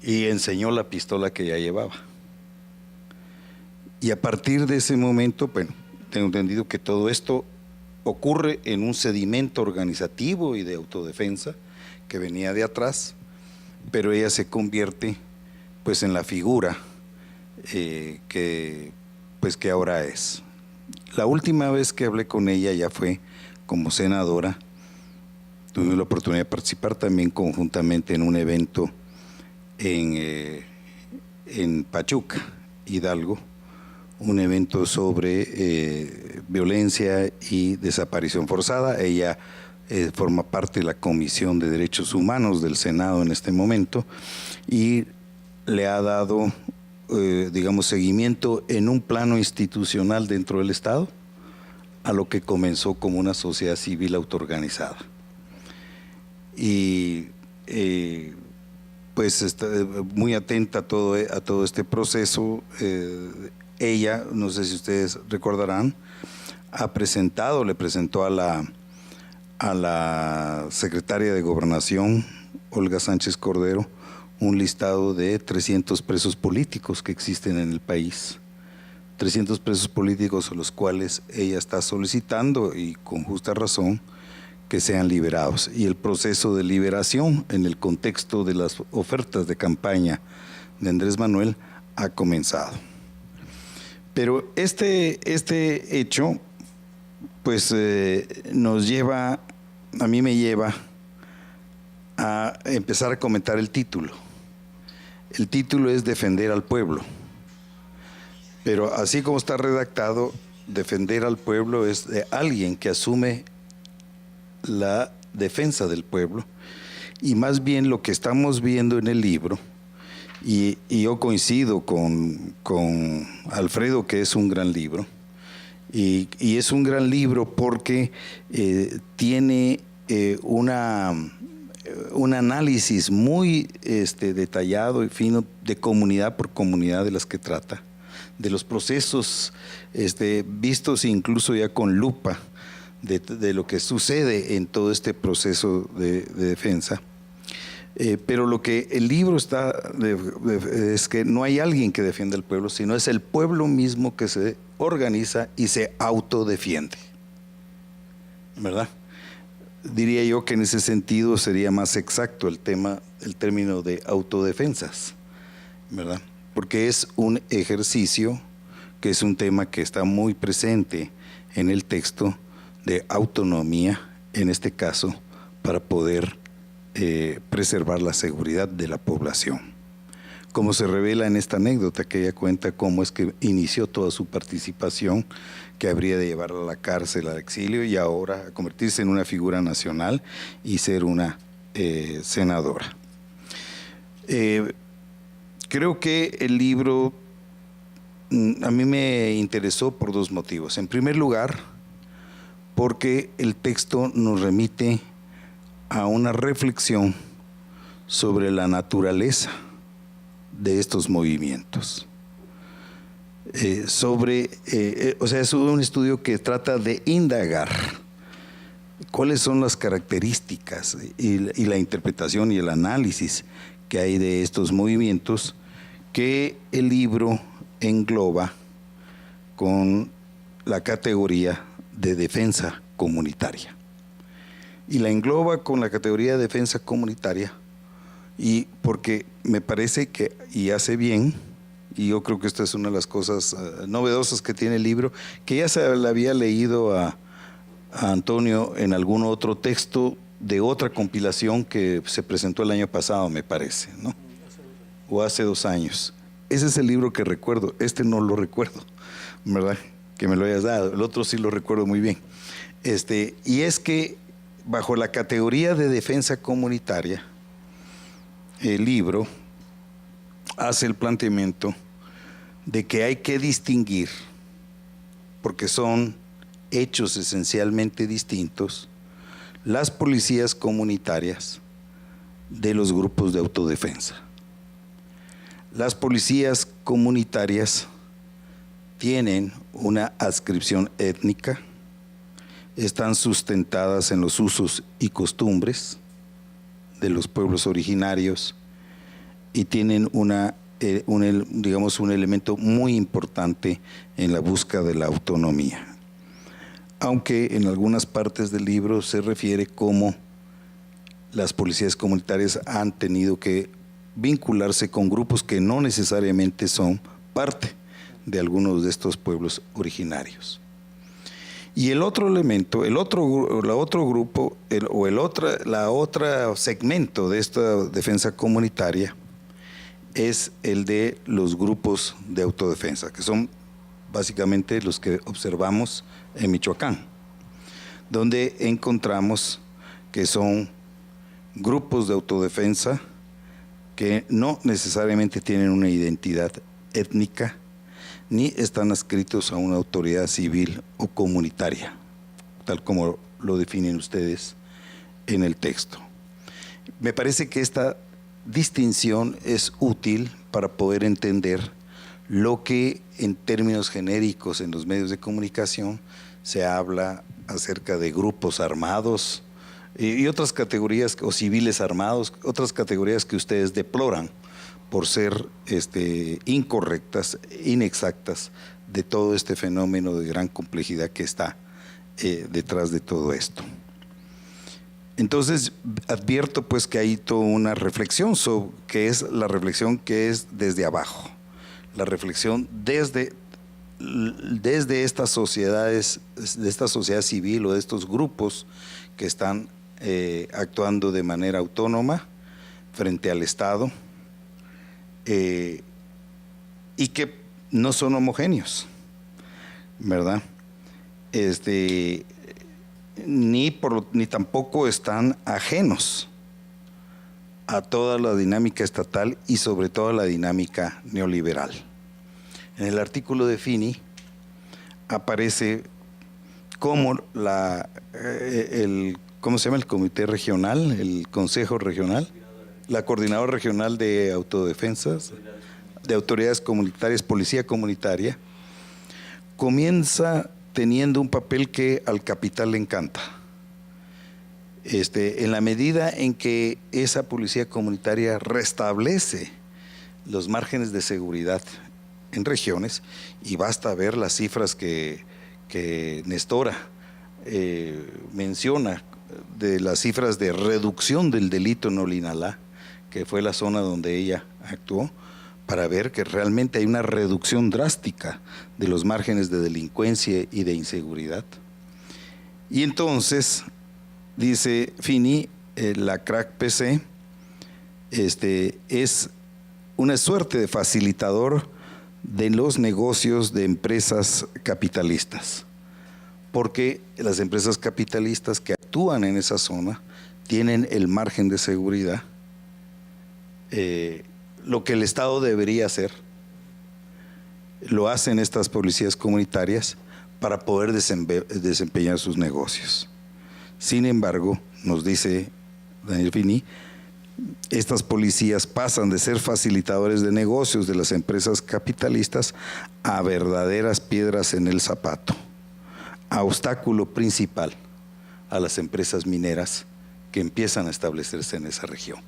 Y enseñó la pistola que ella llevaba. Y a partir de ese momento, bueno, tengo entendido que todo esto ocurre en un sedimento organizativo y de autodefensa que venía de atrás, pero ella se convierte pues en la figura que ahora es. La última vez que hablé con ella ya fue como senadora. Tuve la oportunidad de participar también conjuntamente en un evento en Pachuca, Hidalgo, un evento sobre violencia y desaparición forzada. Ella forma parte de la Comisión de Derechos Humanos del Senado en este momento y le ha dado, digamos, seguimiento en un plano institucional dentro del Estado a lo que comenzó como una sociedad civil autoorganizada. Y pues está muy atenta a todo este proceso. Ella, no sé si ustedes recordarán, le presentó a la secretaria de Gobernación, Olga Sánchez Cordero, un listado de 300 presos políticos que existen en el país. 300 presos políticos a los cuales ella está solicitando, y con justa razón, que sean liberados. Y el proceso de liberación, en el contexto de las ofertas de campaña de Andrés Manuel, ha comenzado. Pero este hecho, pues nos lleva, a mí me lleva a empezar a comentar el título. El título es Defender al Pueblo. Pero así como está redactado, defender al pueblo es de alguien que asume la defensa del pueblo, y más bien lo que estamos viendo en el libro, y yo coincido con Alfredo que es un gran libro, y es un gran libro porque tiene un análisis muy detallado y fino de comunidad por comunidad de las que trata, de los procesos vistos incluso ya con lupa, de lo que sucede en todo este proceso de defensa. Pero lo que el libro está es que no hay alguien que defienda al pueblo, sino es el pueblo mismo que se organiza y se autodefiende, ¿verdad? Diría yo que en ese sentido sería más exacto el término de autodefensas, ¿verdad? Porque es un ejercicio que es un tema que está muy presente en el texto, de autonomía, en este caso, para poder preservar la seguridad de la población. Como se revela en esta anécdota que ella cuenta cómo es que inició toda su participación, que habría de llevarla a la cárcel, al exilio, y ahora a convertirse en una figura nacional y ser una senadora. Creo que el libro a mí me interesó por dos motivos. En primer lugar, porque el texto nos remite a una reflexión sobre la naturaleza de estos movimientos. O sea, es un estudio que trata de indagar cuáles son las características y la interpretación y el análisis que hay de estos movimientos, que el libro engloba con la categoría de defensa comunitaria. Y la engloba con la categoría de defensa comunitaria, y porque me parece que, y hace bien, y yo creo que esta es una de las cosas novedosas que tiene el libro, que ya se le había leído a Antonio en algún otro texto de otra compilación que se presentó el año pasado, me parece, ¿no? O hace 2 años. Ese es el libro que recuerdo, este no lo recuerdo, ¿verdad? Que me lo hayas dado, el otro sí lo recuerdo muy bien. Y es que bajo la categoría de defensa comunitaria, el libro hace el planteamiento de que hay que distinguir, porque son hechos esencialmente distintos, las policías comunitarias de los grupos de autodefensa. Las policías comunitarias tienen una adscripción étnica, están sustentadas en los usos y costumbres de los pueblos originarios y tienen un elemento muy importante en la búsqueda de la autonomía. Aunque en algunas partes del libro se refiere cómo las policías comunitarias han tenido que vincularse con grupos que no necesariamente son parte de algunos de estos pueblos originarios. Y el otro elemento, el otro segmento de esta defensa comunitaria es el de los grupos de autodefensa, que son básicamente los que observamos en Michoacán, donde encontramos que son grupos de autodefensa que no necesariamente tienen una identidad étnica, ni están adscritos a una autoridad civil o comunitaria, tal como lo definen ustedes en el texto. Me parece que esta distinción es útil para poder entender lo que en términos genéricos en los medios de comunicación se habla acerca de grupos armados y otras categorías, o civiles armados, otras categorías que ustedes deploran por ser incorrectas, inexactas de todo este fenómeno de gran complejidad que está detrás de todo esto. Entonces advierto pues que hay toda una reflexión sobre que es la reflexión que es desde abajo, la reflexión desde estas sociedades, de esta sociedad civil o de estos grupos que están actuando de manera autónoma frente al Estado, y que no son homogéneos, ¿verdad? Ni tampoco están ajenos a toda la dinámica estatal y sobre todo a la dinámica neoliberal. En el artículo de Fini aparece cómo ¿cómo se llama? El comité regional, el consejo regional, la coordinadora regional de autodefensas, de autoridades comunitarias, policía comunitaria, comienza teniendo un papel que al capital le encanta. En la medida en que esa policía comunitaria restablece los márgenes de seguridad en regiones, y basta ver las cifras que Nestora menciona de las cifras de reducción del delito en Olinalá, que fue la zona donde ella actuó, para ver que realmente hay una reducción drástica de los márgenes de delincuencia y de inseguridad. Y entonces, dice Fini, la CRAC-PC es una suerte de facilitador de los negocios de empresas capitalistas, porque las empresas capitalistas que actúan en esa zona tienen el margen de seguridad, lo que el Estado debería hacer, lo hacen estas policías comunitarias para poder desempeñar sus negocios. Sin embargo, nos dice Daniel Fini, estas policías pasan de ser facilitadores de negocios de las empresas capitalistas a verdaderas piedras en el zapato, a obstáculo principal a las empresas mineras que empiezan a establecerse en esa región.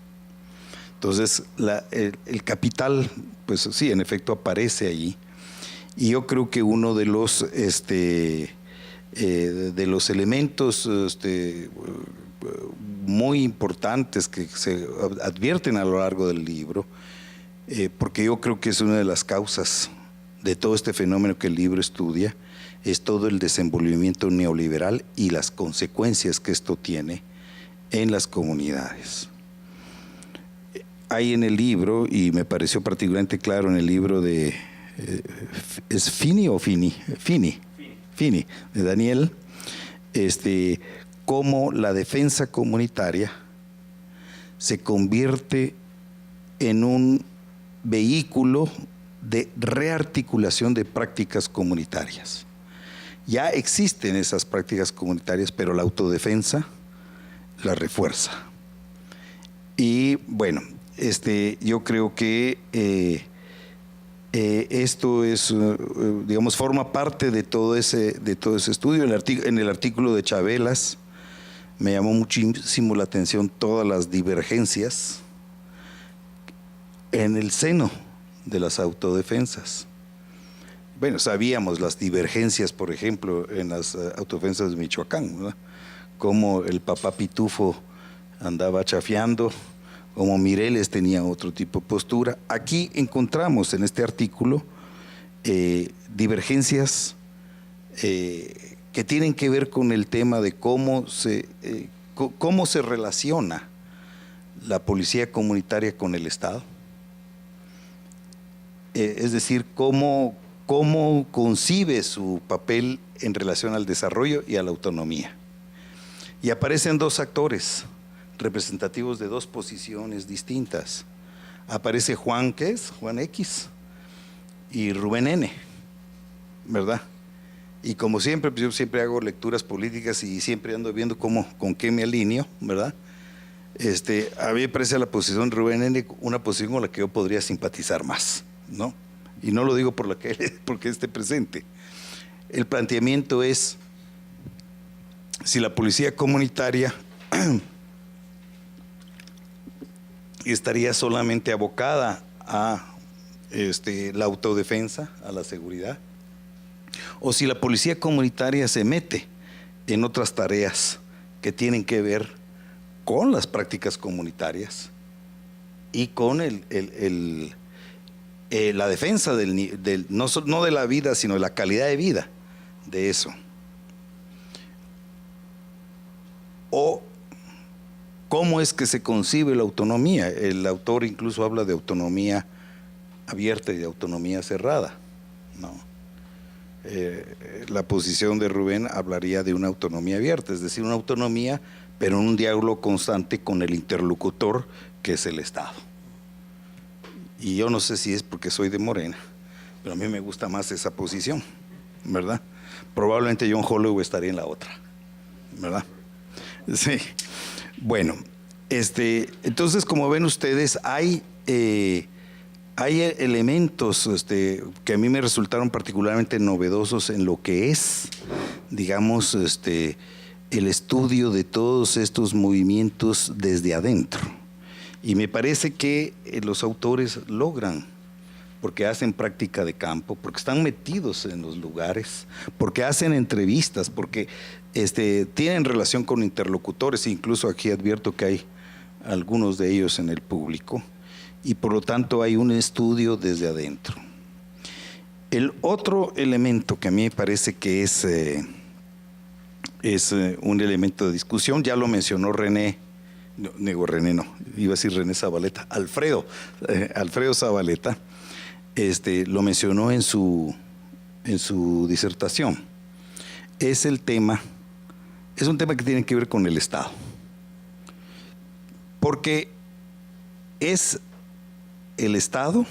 Entonces, el capital, pues sí, en efecto aparece allí, y yo creo que uno de los elementos muy importantes que se advierten a lo largo del libro, porque yo creo que es una de las causas de todo este fenómeno que el libro estudia, es todo el desenvolvimiento neoliberal y las consecuencias que esto tiene en las comunidades. Hay en el libro, y me pareció particularmente claro en el libro de ¿es Fini o Fini? Fini, de Daniel, cómo la defensa comunitaria se convierte en un vehículo de rearticulación de prácticas comunitarias. Ya existen esas prácticas comunitarias, pero la autodefensa la refuerza. Y bueno, yo creo que Esto es, digamos, forma parte de todo ese estudio. En el artículo de Chabelas me llamó muchísimo la atención todas las divergencias en el seno de las autodefensas. Bueno, sabíamos las divergencias, por ejemplo, en las autodefensas de Michoacán, ¿verdad? Cómo el papá Pitufo andaba chafeando, como Mireles tenía otro tipo de postura. Aquí encontramos en este artículo divergencias que tienen que ver con el tema de cómo se relaciona la policía comunitaria con el Estado. Es decir, cómo concibe su papel en relación al desarrollo y a la autonomía. Y aparecen dos actores representativos de dos posiciones distintas. Aparece Juan, ¿qué es? Juan X y Rubén N, ¿verdad? Y como siempre, pues yo siempre hago lecturas políticas y siempre ando viendo con qué me alineo, ¿verdad? A mí me parece la posición de Rubén N una posición con la que yo podría simpatizar más, ¿no? Y no lo digo porque esté presente. El planteamiento es, si la policía comunitaria estaría solamente abocada a la autodefensa, a la seguridad, o si la policía comunitaria se mete en otras tareas que tienen que ver con las prácticas comunitarias y con la defensa no de la vida, sino de la calidad de vida de eso. O ¿cómo es que se concibe la autonomía? El autor incluso habla de autonomía abierta y de autonomía cerrada, ¿no? La posición de Rubén hablaría de una autonomía abierta, es decir, una autonomía, pero en un diálogo constante con el interlocutor, que es el Estado. Y yo no sé si es porque soy de Morena, pero a mí me gusta más esa posición, ¿verdad? Probablemente John Holloway estaría en la otra, ¿verdad? Sí. Bueno, entonces, como ven ustedes, hay elementos que a mí me resultaron particularmente novedosos en lo que es, digamos, el estudio de todos estos movimientos desde adentro. Y me parece que los autores logran, porque hacen práctica de campo, porque están metidos en los lugares, porque hacen entrevistas, porque tienen relación con interlocutores, incluso aquí advierto que hay algunos de ellos en el público, y por lo tanto hay un estudio desde adentro. El otro elemento que a mí me parece que es un elemento de discusión, ya lo mencionó René, iba a decir René Zabaleta, Alfredo Zabaleta, lo mencionó en su disertación. Es un tema que tiene que ver con el Estado, porque es el Estado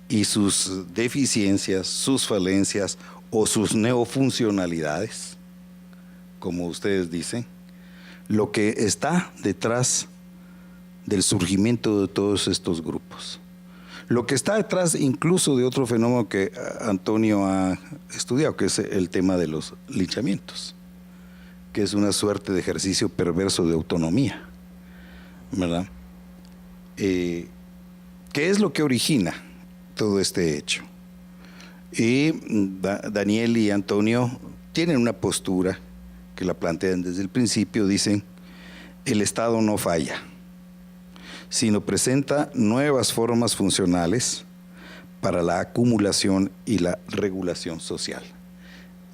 y sus deficiencias, sus falencias o sus neofuncionalidades, como ustedes dicen, lo que está detrás del surgimiento de todos estos grupos. Lo que está detrás incluso de otro fenómeno que Antonio ha estudiado, que es el tema de los linchamientos, que es una suerte de ejercicio perverso de autonomía, ¿verdad? ¿Qué es lo que origina todo este hecho? Y Daniel y Antonio tienen una postura que la plantean desde el principio. Dicen: el Estado no falla, sino presenta nuevas formas funcionales para la acumulación y la regulación social.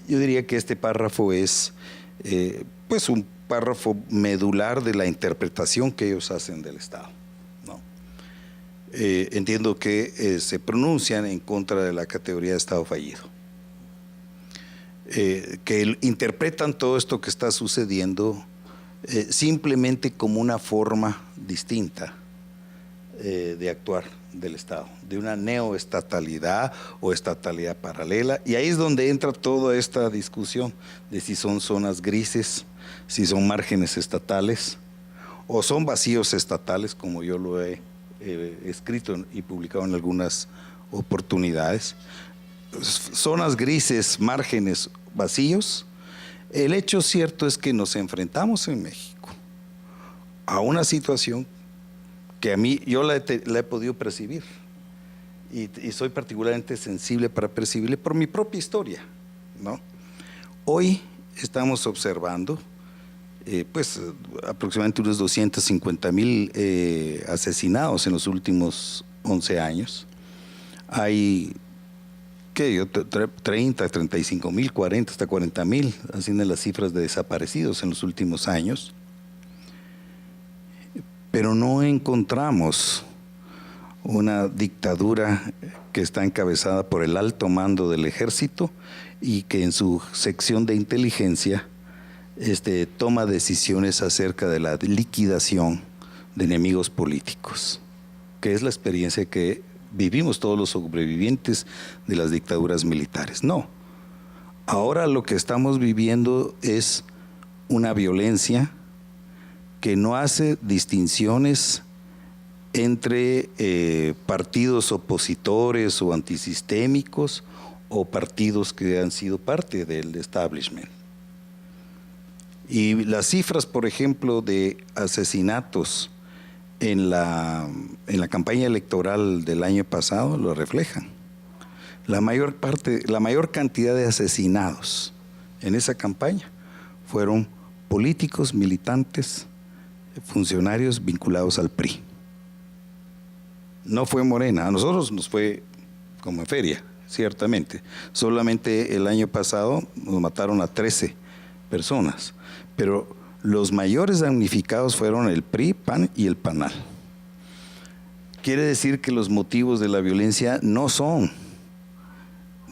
Yo diría que este párrafo es pues un párrafo medular de la interpretación que ellos hacen del Estado, ¿no? Entiendo que se pronuncian en contra de la categoría de Estado fallido, que interpretan todo esto que está sucediendo simplemente como una forma distinta de actuar del Estado, de una neoestatalidad o estatalidad paralela. Y ahí es donde entra toda esta discusión de si son zonas grises, si son márgenes estatales o son vacíos estatales, como yo lo he escrito y publicado en algunas oportunidades. Zonas grises, márgenes vacíos. El hecho cierto es que nos enfrentamos en México a una situación que a mí, yo la he podido percibir y soy particularmente sensible para percibirle por mi propia historia, ¿no? Hoy estamos observando pues aproximadamente unos 250,000 asesinados en los últimos 11 años. Hay 30, 35,000, 40, hasta 40,000, así en las cifras de desaparecidos en los últimos años. Pero no encontramos una dictadura que está encabezada por el alto mando del ejército y que en su sección de inteligencia toma decisiones acerca de la liquidación de enemigos políticos, que es la experiencia que vivimos todos los sobrevivientes de las dictaduras militares. No, ahora lo que estamos viviendo es una violencia que no hace distinciones entre partidos opositores o antisistémicos o partidos que han sido parte del establishment. Y las cifras, por ejemplo, de asesinatos en la campaña electoral del año pasado lo reflejan. La mayor cantidad de asesinados en esa campaña fueron políticos, militantes, funcionarios vinculados al PRI. No fue Morena, a nosotros nos fue como en feria, ciertamente. Solamente el año pasado nos mataron a 13 personas, pero los mayores damnificados fueron el PRI, PAN y el PANAL. Quiere decir que los motivos de la violencia no son,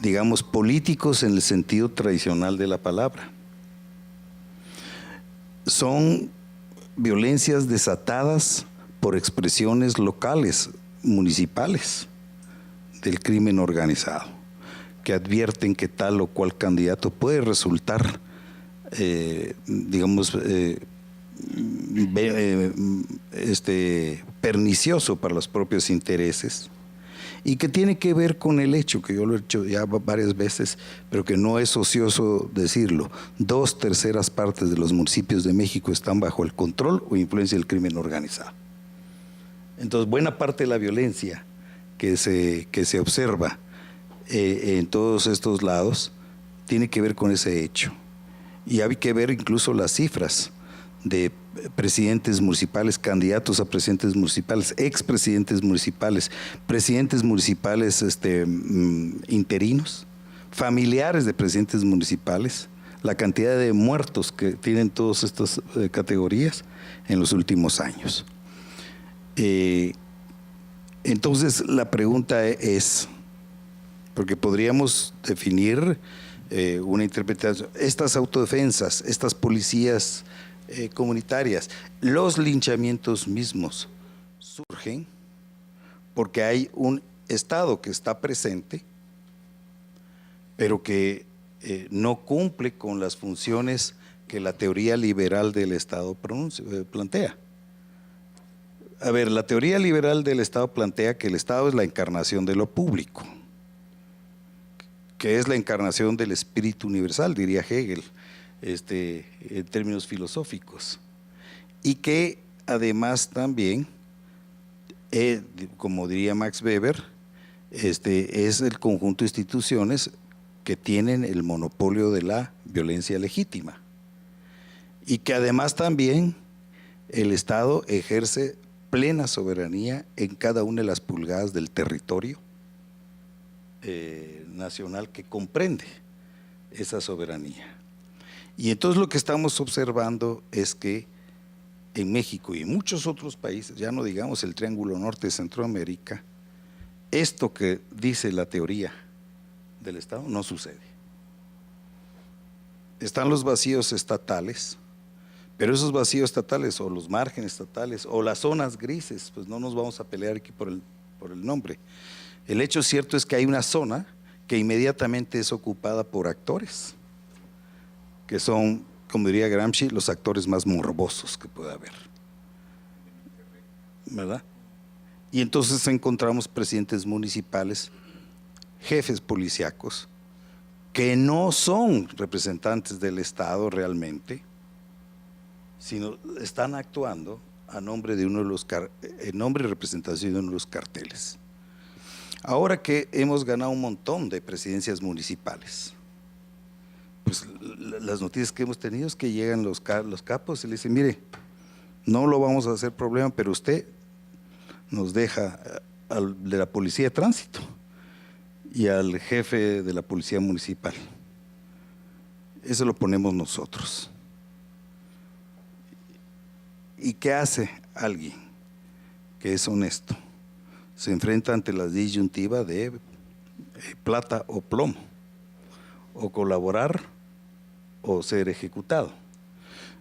digamos, políticos en el sentido tradicional de la palabra. Son violencias desatadas por expresiones locales, municipales, del crimen organizado, que advierten que tal o cual candidato puede resultar pernicioso para los propios intereses, y que tiene que ver con el hecho, que yo lo he hecho ya varias veces, pero que no es ocioso decirlo: 2/3 partes de los municipios de México están bajo el control o influencia del crimen organizado. Entonces, buena parte de la violencia que se observa en todos estos lados tiene que ver con ese hecho. Y hay que ver incluso las cifras de presidentes municipales, candidatos a presidentes municipales, expresidentes municipales, presidentes municipales interinos, familiares de presidentes municipales, la cantidad de muertos que tienen todas estas categorías en los últimos años. Entonces la pregunta es, porque podríamos definir una interpretación, estas autodefensas, estas policías comunitarias, los linchamientos mismos surgen porque hay un Estado que está presente, pero que no cumple con las funciones que la teoría liberal del Estado plantea. A ver, la teoría liberal del Estado plantea que el Estado es la encarnación de lo público, que es la encarnación del espíritu universal, diría Hegel, en términos filosóficos, y que además también, como diría Max Weber, es el conjunto de instituciones que tienen el monopolio de la violencia legítima, y que además también el Estado ejerce plena soberanía en cada una de las pulgadas del territorio nacional que comprende esa soberanía. Y entonces lo que estamos observando es que en México y en muchos otros países, ya no digamos el Triángulo Norte de Centroamérica, esto que dice la teoría del Estado no sucede. Están los vacíos estatales, pero esos vacíos estatales o los márgenes estatales o las zonas grises, pues no nos vamos a pelear aquí por el nombre. El hecho cierto es que hay una zona que inmediatamente es ocupada por actores, que son, como diría Gramsci, los actores más morbosos que pueda haber, ¿verdad? Y entonces encontramos presidentes municipales, jefes policíacos, que no son representantes del Estado realmente, sino están actuando a nombre de uno de los en nombre y representación de uno de los carteles. Ahora que hemos ganado un montón de presidencias municipales, pues las noticias que hemos tenido es que llegan los capos y le dicen, mire, no lo vamos a hacer problema, pero usted nos deja al de la policía de tránsito y al jefe de la policía municipal. Eso lo ponemos nosotros. ¿Y qué hace alguien que es honesto? Se enfrenta ante la disyuntiva de plata o plomo, o colaborar o ser ejecutado.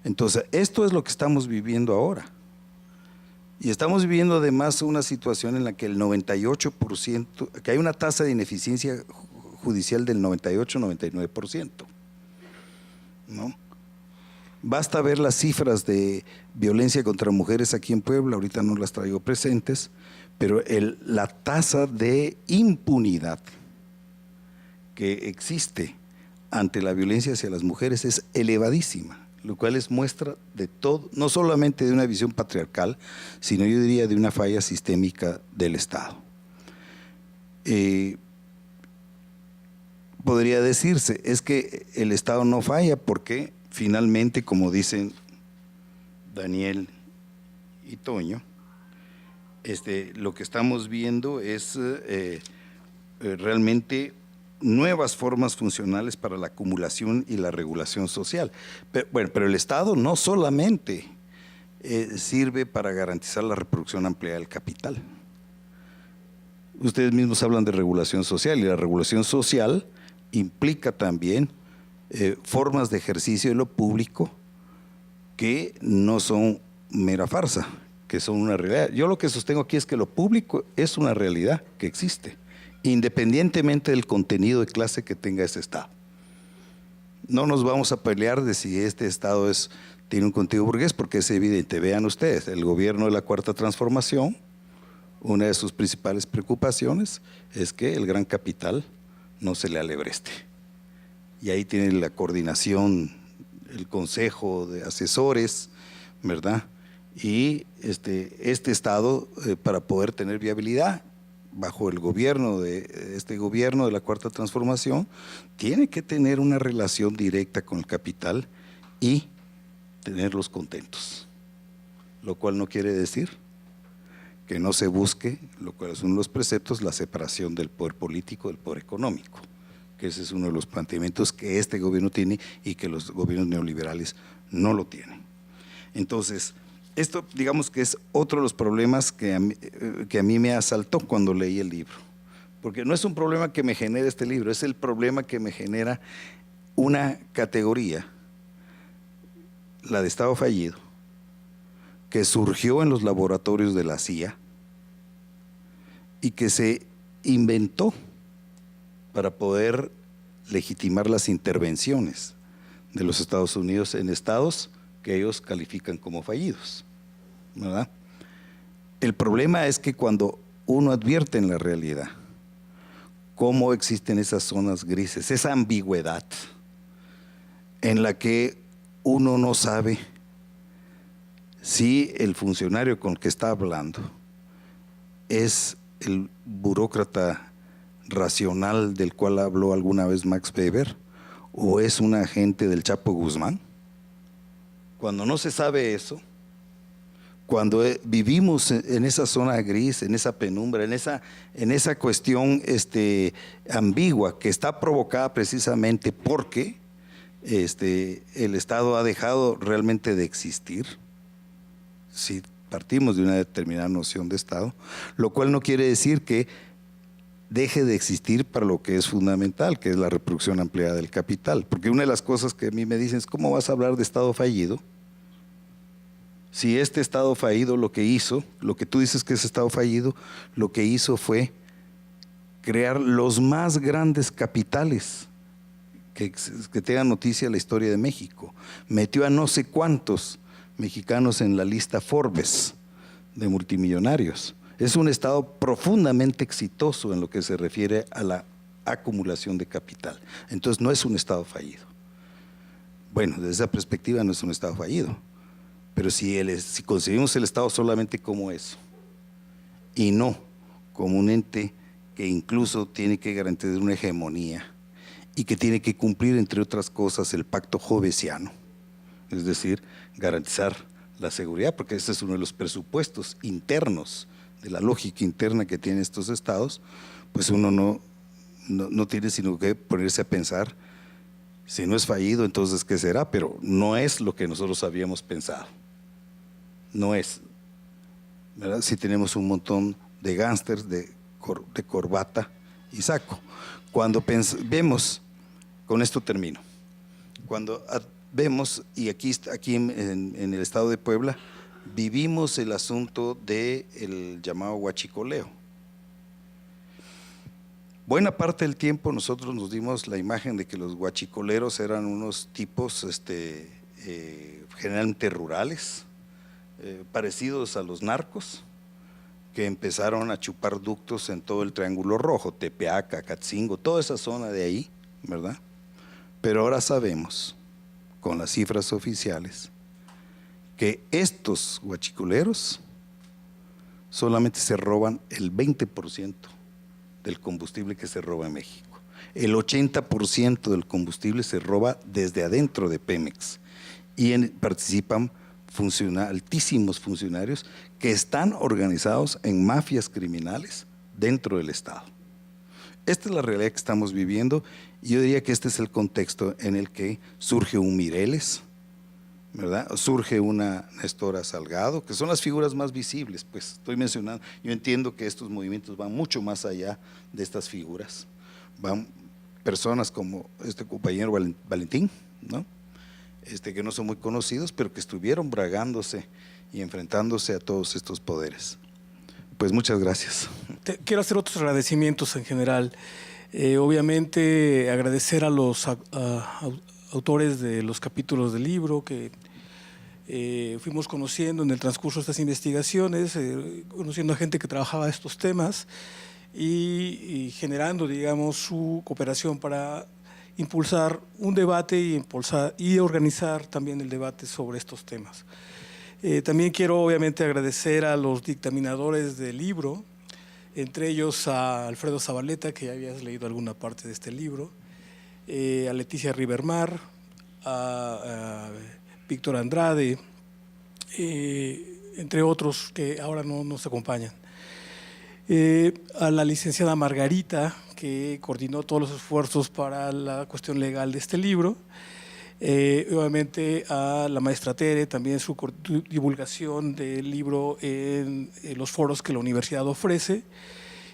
Entonces, esto es lo que estamos viviendo ahora. Y estamos viviendo además una situación en la que el 98%, que hay una tasa de ineficiencia judicial del 98-99%, ¿no? Basta ver las cifras de violencia contra mujeres aquí en Puebla, ahorita no las traigo presentes, pero la tasa de impunidad que existe ante la violencia hacia las mujeres es elevadísima, lo cual es muestra de todo, no solamente de una visión patriarcal, sino yo diría de una falla sistémica del Estado. Podría decirse, es que el Estado no falla porque finalmente, como dicen Daniel y Toño, lo que estamos viendo es realmente nuevas formas funcionales para la acumulación y la regulación social. Pero el Estado no solamente sirve para garantizar la reproducción amplia del capital. Ustedes mismos hablan de regulación social y la regulación social implica también formas de ejercicio de lo público que no son mera farsa, que son una realidad. Yo lo que sostengo aquí es que lo público es una realidad que existe, independientemente del contenido de clase que tenga ese Estado. No nos vamos a pelear de si este Estado tiene un contenido burgués, porque es evidente. Vean ustedes, el gobierno de la Cuarta Transformación, una de sus principales preocupaciones es que el gran capital no se le alebreste. Y ahí tiene la coordinación, el consejo de asesores, ¿verdad? Y este Estado, para poder tener viabilidad bajo el gobierno de la Cuarta Transformación, tiene que tener una relación directa con el capital y tenerlos contentos, lo cual no quiere decir que no se busque, lo cual es uno de los preceptos, la separación del poder político del poder económico, que ese es uno de los planteamientos que este gobierno tiene y que los gobiernos neoliberales no lo tienen. Entonces, esto digamos que es otro de los problemas que a mí me asaltó cuando leí el libro, porque no es un problema que me genera este libro, es el problema que me genera una categoría, la de Estado fallido, que surgió en los laboratorios de la CIA y que se inventó para poder legitimar las intervenciones de los Estados Unidos en estados que ellos califican como fallidos, ¿verdad? El problema es que cuando uno advierte en la realidad cómo existen esas zonas grises, esa ambigüedad en la que uno no sabe si el funcionario con el que está hablando es el burócrata racional del cual habló alguna vez Max Weber o es un agente del Chapo Guzmán. Cuando no se sabe eso, cuando vivimos en esa zona gris, en esa penumbra, en esa cuestión ambigua que está provocada precisamente porque el Estado ha dejado realmente de existir, si partimos de una determinada noción de Estado, lo cual no quiere decir que deje de existir para lo que es fundamental, que es la reproducción ampliada del capital. Porque una de las cosas que a mí me dicen es, ¿cómo vas a hablar de Estado fallido? Si este Estado fallido lo que hizo, lo que tú dices que es Estado fallido, lo que hizo fue crear los más grandes capitales que tengan noticia de la historia de México. Metió a no sé cuántos mexicanos en la lista Forbes de multimillonarios. Es un Estado profundamente exitoso en lo que se refiere a la acumulación de capital. Entonces no es un Estado fallido. Bueno, desde esa perspectiva no es un Estado fallido, pero si concebimos el Estado solamente como eso y no como un ente que incluso tiene que garantizar una hegemonía y que tiene que cumplir, entre otras cosas, el pacto jovesiano, es decir, garantizar la seguridad, porque ese es uno de los presupuestos internos, de la lógica interna que tienen estos estados, pues uno no tiene sino que ponerse a pensar, si no es fallido, entonces ¿qué será? Pero no es lo que nosotros habíamos pensado, no es, ¿verdad? Si tenemos un montón de gángsters de corbata y saco. Cuando vemos, con esto termino, cuando vemos, y aquí en el estado de Puebla, vivimos el asunto del llamado huachicoleo. Buena parte del tiempo nosotros nos dimos la imagen de que los huachicoleros eran unos tipos generalmente rurales, parecidos a los narcos, que empezaron a chupar ductos en todo el Triángulo Rojo, Tepeaca, Catzingo, toda esa zona de ahí, ¿verdad? Pero ahora sabemos, con las cifras oficiales, que estos huachicoleros solamente se roban el 20% del combustible que se roba en México. El 80% del combustible se roba desde adentro de Pemex y participan altísimos funcionarios que están organizados en mafias criminales dentro del Estado. Esta es la realidad que estamos viviendo y yo diría que este es el contexto en el que surge un Mireles, ¿verdad? Surge una Nestora Salgado, que son las figuras más visibles, pues estoy mencionando, yo entiendo que estos movimientos van mucho más allá de estas figuras, van personas como este compañero Valentín, ¿no? Que no son muy conocidos, pero que estuvieron bragándose y enfrentándose a todos estos poderes. Pues muchas gracias. Quiero hacer otros agradecimientos en general. Obviamente agradecer a los autores de los capítulos del libro que fuimos conociendo en el transcurso de estas investigaciones, conociendo a gente que trabajaba estos temas y generando, digamos, su cooperación para impulsar un debate y organizar también el debate sobre estos temas. También quiero obviamente agradecer a los dictaminadores del libro, entre ellos a Alfredo Zabaleta, que ya habías leído alguna parte de este libro, a Leticia Rivermar, a Víctor Andrade, entre otros que ahora no nos acompañan. A la licenciada Margarita, que coordinó todos los esfuerzos para la cuestión legal de este libro. Obviamente a la maestra Tere, también su divulgación del libro en los foros que la universidad ofrece,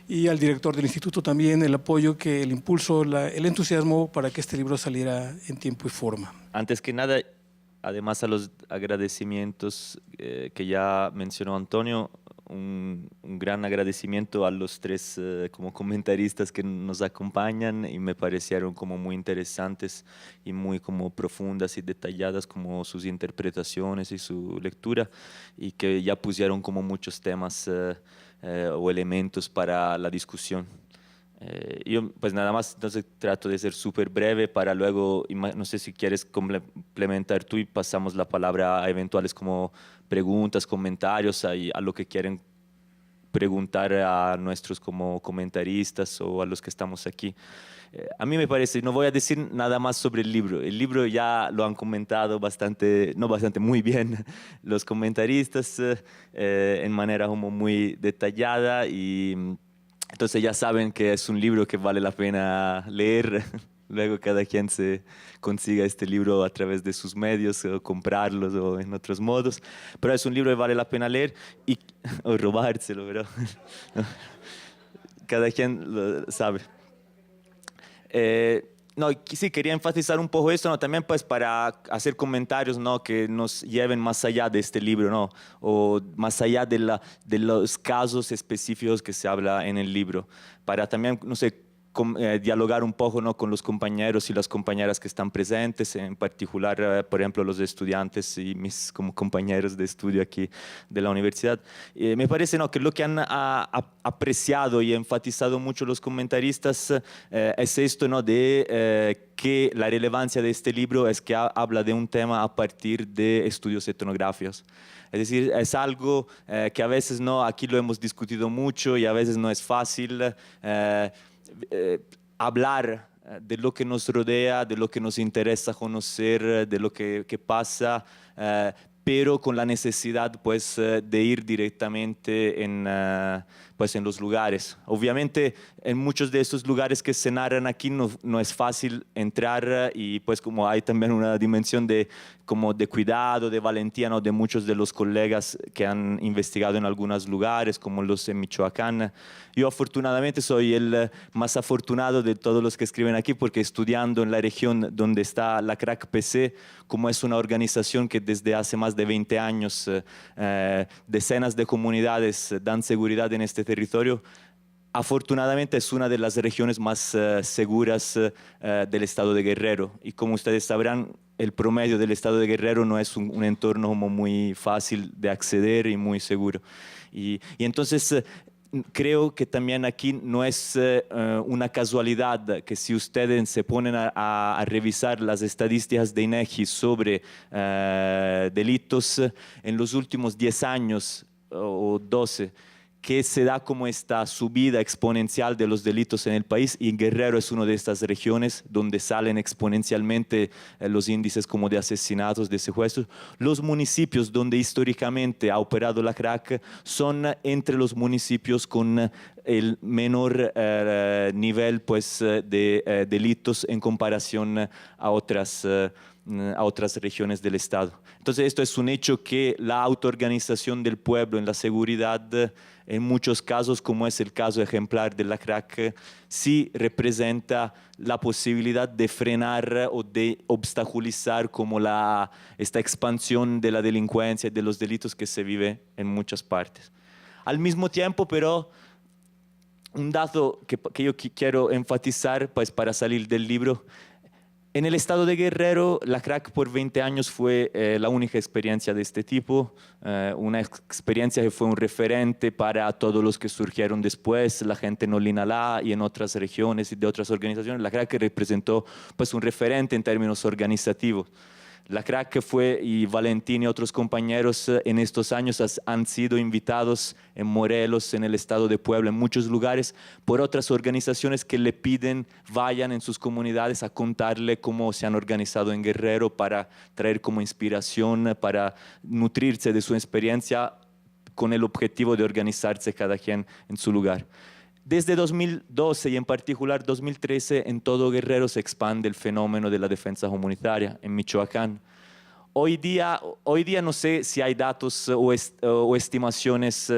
y al director del instituto también el apoyo, el impulso, el entusiasmo para que este libro saliera en tiempo y forma. Antes que nada, además a los agradecimientos que ya mencionó Antonio, un gran agradecimiento a los tres como comentaristas que nos acompañan y me parecieron como muy interesantes y muy como profundas y detalladas como sus interpretaciones y su lectura, y que ya pusieron como muchos temas o elementos para la discusión. Yo pues nada más, entonces trato de ser súper breve para luego, no sé si quieres complementar tú y pasamos la palabra a eventuales como preguntas, comentarios, a lo que quieren preguntar a nuestros como comentaristas o a los que estamos aquí. A mí me parece, no voy a decir nada más sobre el libro ya lo han comentado muy bien los comentaristas en manera como muy detallada, y entonces ya saben que es un libro que vale la pena leer. Luego cada quien se consiga este libro a través de sus medios o comprarlos o en otros modos, pero es un libro que vale la pena leer o robárselo, pero cada quien lo sabe. No, sí, quería enfatizar un poco esto, ¿no? También pues para hacer comentarios, ¿no? Que nos lleven más allá de este libro, ¿no? O más allá de los casos específicos que se habla en el libro, para también, no sé, dialogar un poco, ¿no?, con los compañeros y las compañeras que están presentes, en particular, por ejemplo, los estudiantes y mis como compañeros de estudio aquí de la universidad. Me parece, ¿no?, que lo que han apreciado y enfatizado mucho los comentaristas es esto, ¿no?, de que la relevancia de este libro es que habla de un tema a partir de estudios etnográficos. Es decir, es algo que a veces no, aquí lo hemos discutido mucho y a veces no es fácil hablar de lo que nos rodea, de lo que nos interesa conocer, de lo que pasa, pero con la necesidad pues, de ir directamente pues, en los lugares. Obviamente, en muchos de estos lugares que se narran aquí no es fácil entrar y pues como hay también una dimensión de cuidado, de valentía, ¿no?, de muchos de los colegas que han investigado en algunos lugares, como los en Michoacán. Yo afortunadamente soy el más afortunado de todos los que escriben aquí, porque estudiando en la región donde está la CRAC-PC, como es una organización que desde hace más de 20 años decenas de comunidades dan seguridad en este territorio, afortunadamente es una de las regiones más seguras del estado de Guerrero. Y como ustedes sabrán, el promedio del estado de Guerrero no es un entorno como muy fácil de acceder y muy seguro. Y entonces creo que también aquí no es una casualidad que si ustedes se ponen a revisar las estadísticas de INEGI sobre delitos en los últimos 10 años o 12, que se da como esta subida exponencial de los delitos en el país, y Guerrero es una de estas regiones donde salen exponencialmente los índices como de asesinatos, de secuestros. Los municipios donde históricamente ha operado la CRAC son entre los municipios con el menor nivel pues, de delitos en comparación a otras regiones del Estado. Entonces, esto es un hecho que la autoorganización del pueblo en la seguridad, en muchos casos, como es el caso ejemplar de la CRAC, sí representa la posibilidad de frenar o de obstaculizar como esta expansión de la delincuencia y de los delitos que se vive en muchas partes. Al mismo tiempo, pero, un dato que yo quiero enfatizar pues, para salir del libro: en el estado de Guerrero, la CRAC por 20 años fue la única experiencia de este tipo, una experiencia que fue un referente para todos los que surgieron después, la gente en Olinalá y en otras regiones y de otras organizaciones. La CRAC representó pues, un referente en términos organizativos. La CRAC fue, y Valentín y otros compañeros en estos años han sido invitados en Morelos, en el estado de Puebla, en muchos lugares, por otras organizaciones que le piden vayan en sus comunidades a contarle cómo se han organizado en Guerrero para traer como inspiración, para nutrirse de su experiencia con el objetivo de organizarse cada quien en su lugar. Desde 2012 y en particular 2013, en todo Guerrero se expande el fenómeno de la defensa comunitaria en Michoacán. Hoy día no sé si hay datos o estimaciones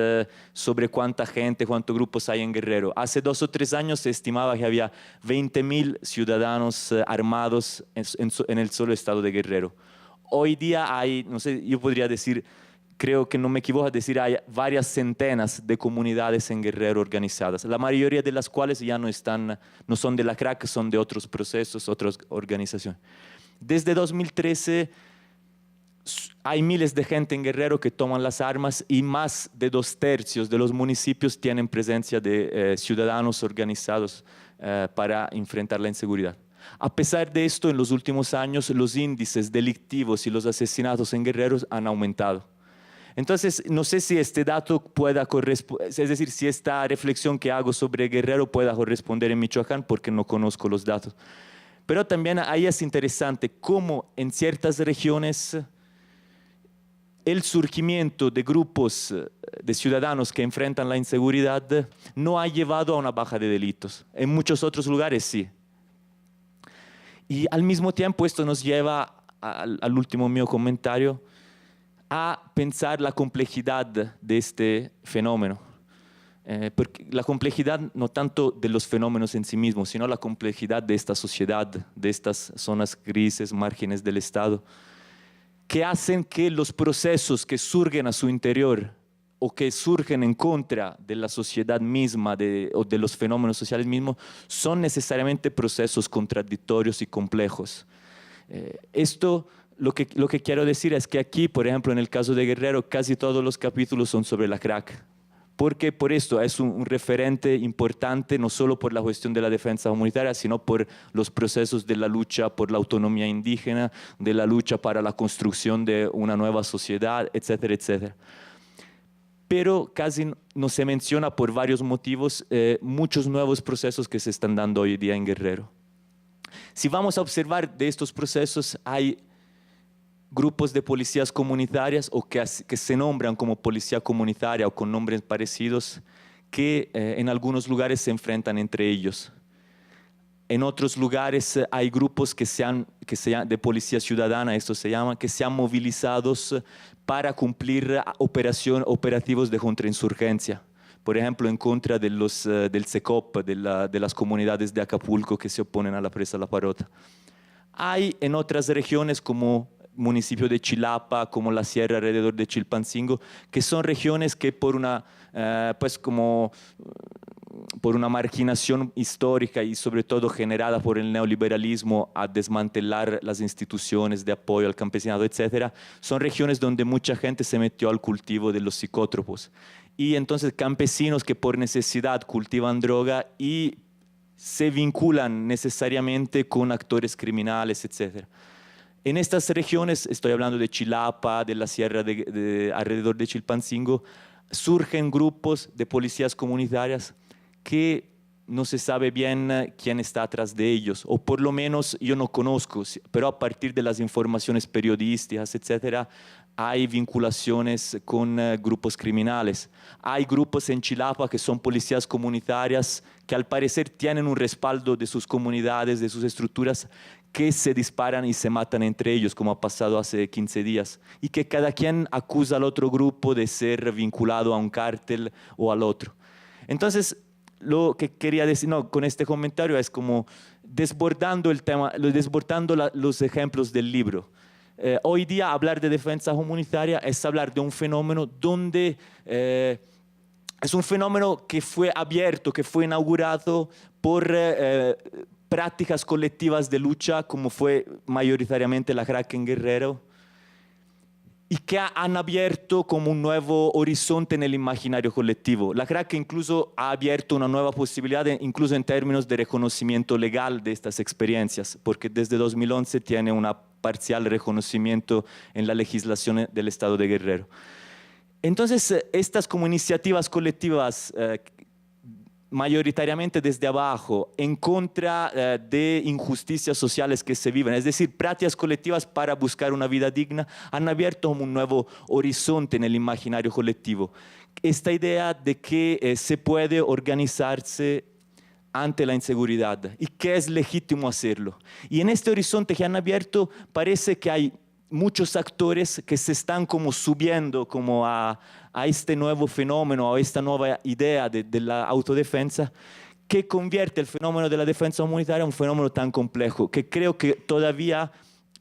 sobre cuánta gente, cuántos grupos hay en Guerrero. Hace 2 o 3 años se estimaba que había 20,000 ciudadanos armados en el solo estado de Guerrero. Hoy día hay, no sé, yo podría decir, creo que no me equivoco a decir, hay varias centenas de comunidades en Guerrero organizadas, la mayoría de las cuales ya no son de la CRAC, son de otros procesos, otras organizaciones. Desde 2013 hay miles de gente en Guerrero que toman las armas y más de 2/3 de los municipios tienen presencia de ciudadanos organizados para enfrentar la inseguridad. A pesar de esto, en los últimos años los índices delictivos y los asesinatos en Guerrero han aumentado. Entonces, no sé si este dato pueda corresponder, es decir, si esta reflexión que hago sobre Guerrero pueda corresponder en Michoacán, porque no conozco los datos. Pero también ahí es interesante cómo en ciertas regiones el surgimiento de grupos de ciudadanos que enfrentan la inseguridad no ha llevado a una baja de delitos. En muchos otros lugares sí. Y al mismo tiempo esto nos lleva al último mío comentario, a pensar la complejidad de este fenómeno. Porque la complejidad no tanto de los fenómenos en sí mismos, sino la complejidad de esta sociedad, de estas zonas grises, márgenes del Estado, que hacen que los procesos que surgen a su interior o que surgen en contra de la sociedad misma o de los fenómenos sociales mismos, son necesariamente procesos contradictorios y complejos. Esto, lo que quiero decir es que aquí, por ejemplo, en el caso de Guerrero, casi todos los capítulos son sobre la CRAC, porque por esto es un referente importante, no solo por la cuestión de la defensa comunitaria, sino por los procesos de la lucha por la autonomía indígena, de la lucha para la construcción de una nueva sociedad, etcétera, etcétera. Pero casi no se menciona por varios motivos muchos nuevos procesos que se están dando hoy día en Guerrero. Si vamos a observar de estos procesos, hay grupos de policías comunitarias o que se nombran como policía comunitaria o con nombres parecidos que en algunos lugares se enfrentan entre ellos. En otros lugares hay grupos de policía ciudadana, esto se llama, que se han movilizados para cumplir operativos de contrainsurgencia. Por ejemplo, en contra de del SECOP, de las comunidades de Acapulco que se oponen a la presa La Parota. Hay en otras regiones como municipio de Chilapa, como la sierra alrededor de Chilpancingo, que son regiones que por una marginación histórica y sobre todo generada por el neoliberalismo a desmantelar las instituciones de apoyo al campesinado, etc., son regiones donde mucha gente se metió al cultivo de los psicótropos. Y entonces campesinos que por necesidad cultivan droga y se vinculan necesariamente con actores criminales, etc. En estas regiones, estoy hablando de Chilapa, de la sierra alrededor de Chilpancingo, surgen grupos de policías comunitarias que no se sabe bien quién está atrás de ellos, o por lo menos yo no conozco, pero a partir de las informaciones periodísticas, etcétera, hay vinculaciones con grupos criminales. Hay grupos en Chilapa que son policías comunitarias que al parecer tienen un respaldo de sus comunidades, de sus estructuras, que se disparan y se matan entre ellos, como ha pasado hace 15 días, y que cada quien acusa al otro grupo de ser vinculado a un cártel o al otro. Entonces, lo que quería decir con este comentario es como desbordando el tema, desbordando los ejemplos del libro. Hoy día hablar de defensa comunitaria es hablar de un fenómeno donde es un fenómeno que fue abierto, que fue inaugurado por prácticas colectivas de lucha, como fue mayoritariamente la CRAC en Guerrero, y que han abierto como un nuevo horizonte en el imaginario colectivo. La CRAC incluso ha abierto una nueva posibilidad, incluso en términos de reconocimiento legal de estas experiencias, porque desde 2011 tiene un parcial reconocimiento en la legislación del Estado de Guerrero. Entonces, estas como iniciativas colectivas mayoritariamente desde abajo, en contra de injusticias sociales que se viven, es decir, prácticas colectivas para buscar una vida digna, han abierto un nuevo horizonte en el imaginario colectivo. Esta idea de que se puede organizarse ante la inseguridad y que es legítimo hacerlo. Y en este horizonte que han abierto parece que hay muchos actores que se están como subiendo como a este nuevo fenómeno, a esta nueva idea de la autodefensa, que convierte el fenómeno de la defensa comunitaria en un fenómeno tan complejo, que creo que todavía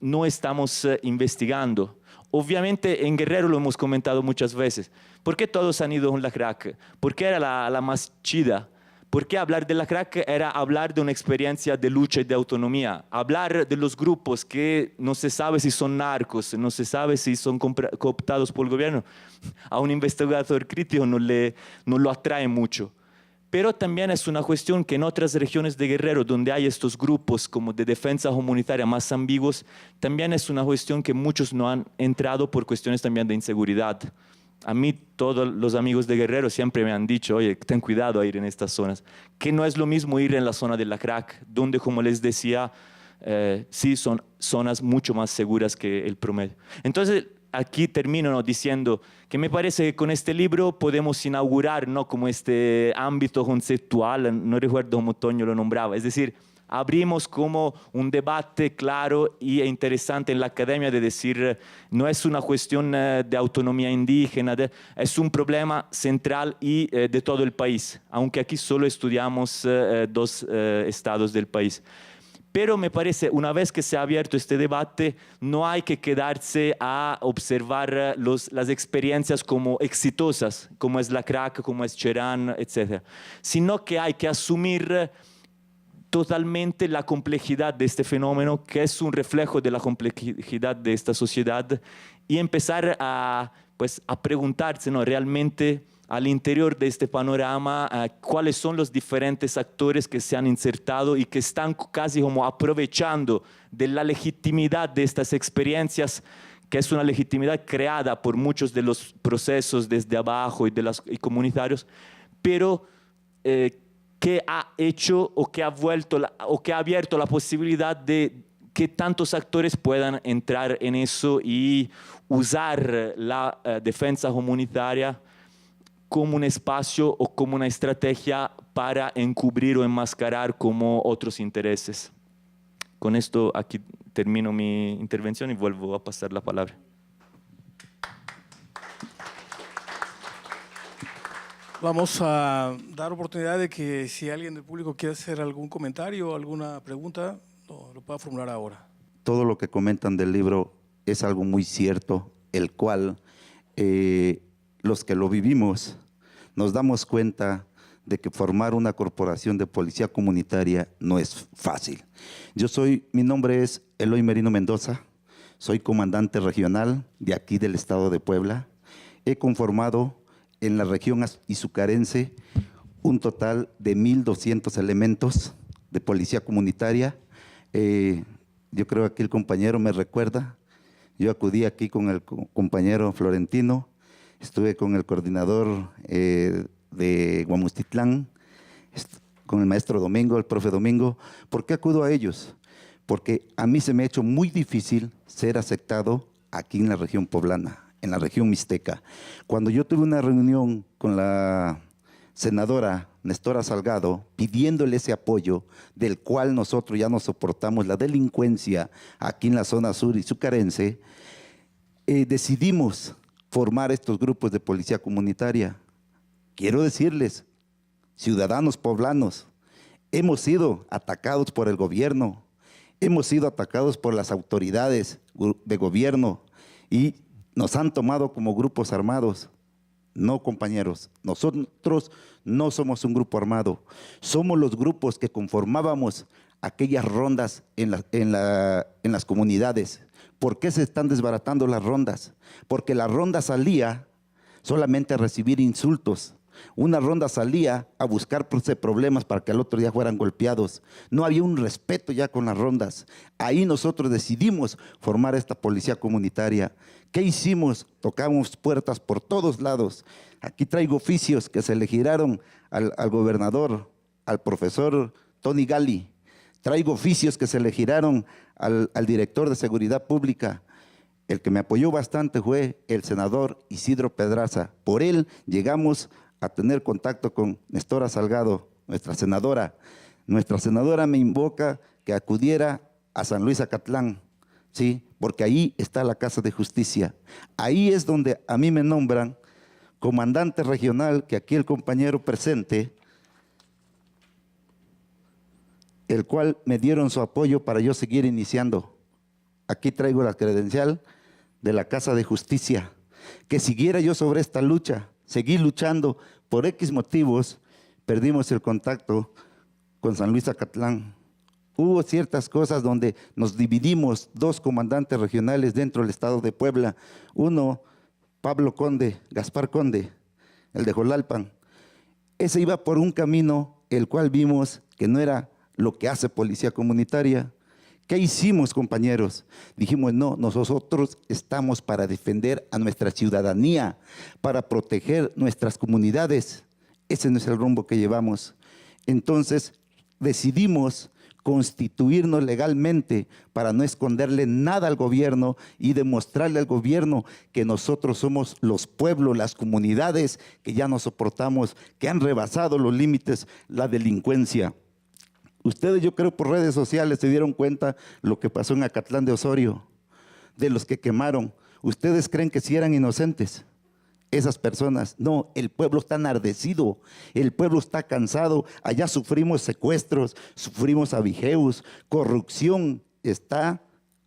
no estamos investigando. Obviamente en Guerrero lo hemos comentado muchas veces. ¿Por qué todos han ido con la CRAC? ¿Por qué era la más chida? ¿Por qué hablar de la CRAC era hablar de una experiencia de lucha y de autonomía? Hablar de los grupos que no se sabe si son narcos, no se sabe si son cooptados por el gobierno. A un investigador crítico no lo atrae mucho. Pero también es una cuestión que en otras regiones de Guerrero, donde hay estos grupos como de defensa comunitaria más ambiguos, también es una cuestión que muchos no han entrado por cuestiones también de inseguridad. A mí todos los amigos de Guerrero siempre me han dicho, oye, ten cuidado a ir en estas zonas, que no es lo mismo ir en la zona de la CRAC, donde, como les decía, sí son zonas mucho más seguras que el promedio. Entonces, aquí termino diciendo que me parece que con este libro podemos inaugurar como este ámbito conceptual, no recuerdo cómo Toño lo nombraba, es decir, abrimos como un debate claro e interesante en la academia de decir, no es una cuestión de autonomía indígena, es un problema central y de todo el país, aunque aquí solo estudiamos 2 estados del país. Pero me parece, una vez que se ha abierto este debate, no hay que quedarse a observar las experiencias como exitosas, como es la crack, como es Cherán, etc. Sino que hay que asumir totalmente la complejidad de este fenómeno, que es un reflejo de la complejidad de esta sociedad, y empezar a, pues, a preguntarse, ¿no?, realmente al interior de este panorama cuáles son los diferentes actores que se han insertado y que están casi como aprovechando de la legitimidad de estas experiencias, que es una legitimidad creada por muchos de los procesos desde abajo y comunitarios, pero que ha hecho o que ha vuelto o que ha abierto la posibilidad de que tantos actores puedan entrar en eso y usar la defensa comunitaria como un espacio o como una estrategia para encubrir o enmascarar como otros intereses. Con esto aquí termino mi intervención y vuelvo a pasar la palabra. Vamos a dar oportunidad de que si alguien del público quiere hacer algún comentario o alguna pregunta, lo pueda formular ahora. Todo lo que comentan del libro es algo muy cierto, el cual los que lo vivimos nos damos cuenta de que formar una corporación de policía comunitaria no es fácil. Mi nombre es Eloy Merino Mendoza, soy comandante regional de aquí del estado de Puebla. He conformado en la región izucarense un total de 1,200 elementos de policía comunitaria. Yo creo que aquí el compañero me recuerda, yo acudí aquí con el compañero Florentino, estuve con el coordinador de Guamustitlán, con el maestro Domingo, el profe Domingo. ¿Por qué acudo a ellos? Porque a mí se me ha hecho muy difícil ser aceptado aquí en la región poblana, en la región mixteca. Cuando yo tuve una reunión con la senadora Nestora Salgado, pidiéndole ese apoyo, del cual nosotros ya no soportamos la delincuencia aquí en la zona sur izucarense, decidimos formar estos grupos de policía comunitaria. Quiero decirles, ciudadanos poblanos, hemos sido atacados por el gobierno, hemos sido atacados por las autoridades de gobierno y nos han tomado como grupos armados. No, compañeros, nosotros no somos un grupo armado, somos los grupos que conformábamos aquellas rondas en las comunidades. ¿Por qué se están desbaratando las rondas? Porque la ronda salía solamente a recibir insultos. Una ronda salía a buscar problemas para que al otro día fueran golpeados. No había un respeto ya con las rondas. Ahí nosotros decidimos formar esta policía comunitaria. ¿Qué hicimos? Tocamos puertas por todos lados. Aquí traigo oficios que se le giraron al gobernador, al profesor Tony Gali. Traigo oficios que se le giraron al director de Seguridad Pública. El que me apoyó bastante fue el senador Isidro Pedraza. Por él llegamos a tener contacto con Nestora Salgado, nuestra senadora. Nuestra senadora me invoca que acudiera a San Luis Acatlán, ¿sí? Porque ahí está la Casa de Justicia. Ahí es donde a mí me nombran comandante regional, que aquí el compañero presente, el cual me dieron su apoyo para yo seguir iniciando. Aquí traigo la credencial de la Casa de Justicia, que siguiera yo sobre esta lucha, seguí luchando. Por X motivos perdimos el contacto con San Luis Acatlán. Hubo ciertas cosas donde nos dividimos, dos comandantes regionales dentro del estado de Puebla. Uno, Pablo Conde, Gaspar Conde, el de Jolalpan. Ese iba por un camino el cual vimos que no era lo que hace policía comunitaria. ¿Qué hicimos, compañeros? Dijimos, no, nosotros estamos para defender a nuestra ciudadanía, para proteger nuestras comunidades. Ese no es el rumbo que llevamos. Entonces, decidimos constituirnos legalmente para no esconderle nada al gobierno y demostrarle al gobierno que nosotros somos los pueblos, las comunidades que ya no soportamos, que han rebasado los límites, la delincuencia. Ustedes, yo creo, por redes sociales se dieron cuenta lo que pasó en Acatlán de Osorio, de los que quemaron. ¿Ustedes creen que sí eran inocentes? esas personas. No, el pueblo está enardecido, el pueblo está cansado. Allá sufrimos secuestros, sufrimos abigeos, corrupción está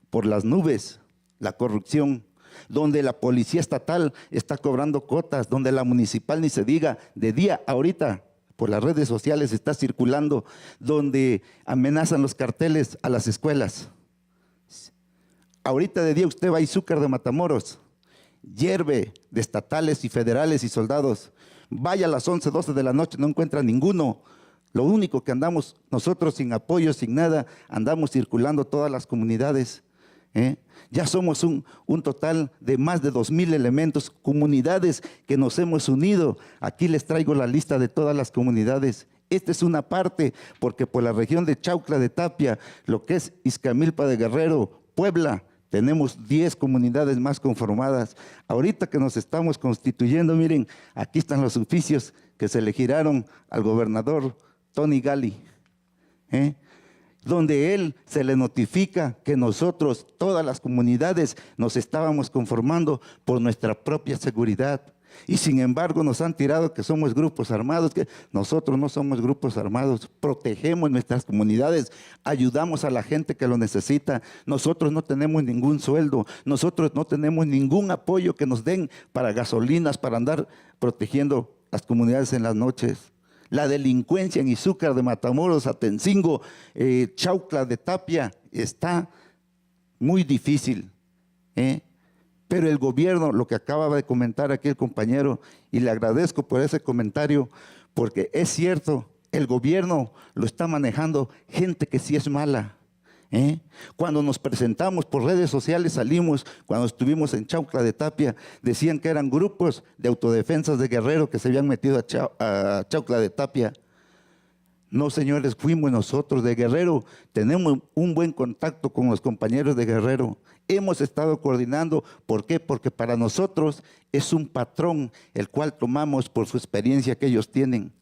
por las nubes, la corrupción, donde la policía estatal está cobrando cotas, donde la municipal ni se diga, de día ahorita por las redes sociales está circulando, donde amenazan los carteles a las escuelas. Ahorita de día usted va a Izúcar de Matamoros, hierve de estatales y federales y soldados. Vaya a las 11, 12 de la noche, no encuentra ninguno. Lo único que andamos nosotros sin apoyo, sin nada, andamos circulando todas las comunidades. Ya somos un total de más de 2,000 elementos, comunidades que nos hemos unido. Aquí les traigo la lista de todas las comunidades. Esta es una parte, porque por la región de Chaucla de Tapia, lo que es Izcamilpa de Guerrero, Puebla, tenemos 10 comunidades más conformadas. Ahorita que nos estamos constituyendo, miren, aquí están los oficios que se le giraron al gobernador Tony Gali, donde él se le notifica que nosotros, todas las comunidades, nos estábamos conformando por nuestra propia seguridad. Y sin embargo nos han tirado que somos grupos armados, que nosotros no somos grupos armados, protegemos nuestras comunidades, ayudamos a la gente que lo necesita, nosotros no tenemos ningún sueldo, nosotros no tenemos ningún apoyo que nos den para gasolinas, para andar protegiendo las comunidades en las noches. La delincuencia en Izúcar de Matamoros, Atencingo, Chaucla de Tapia está muy difícil, Pero el gobierno, lo que acaba de comentar aquí el compañero, y le agradezco por ese comentario, porque es cierto, el gobierno lo está manejando gente que sí es mala. Cuando nos presentamos por redes sociales, salimos, cuando estuvimos en Chaucla de Tapia, decían que eran grupos de autodefensas de Guerrero que se habían metido a Chaucla de Tapia. No, señores, fuimos nosotros de Guerrero, tenemos un buen contacto con los compañeros de Guerrero, hemos estado coordinando. ¿Por qué? Porque para nosotros es un patrón el cual tomamos por su experiencia que ellos tienen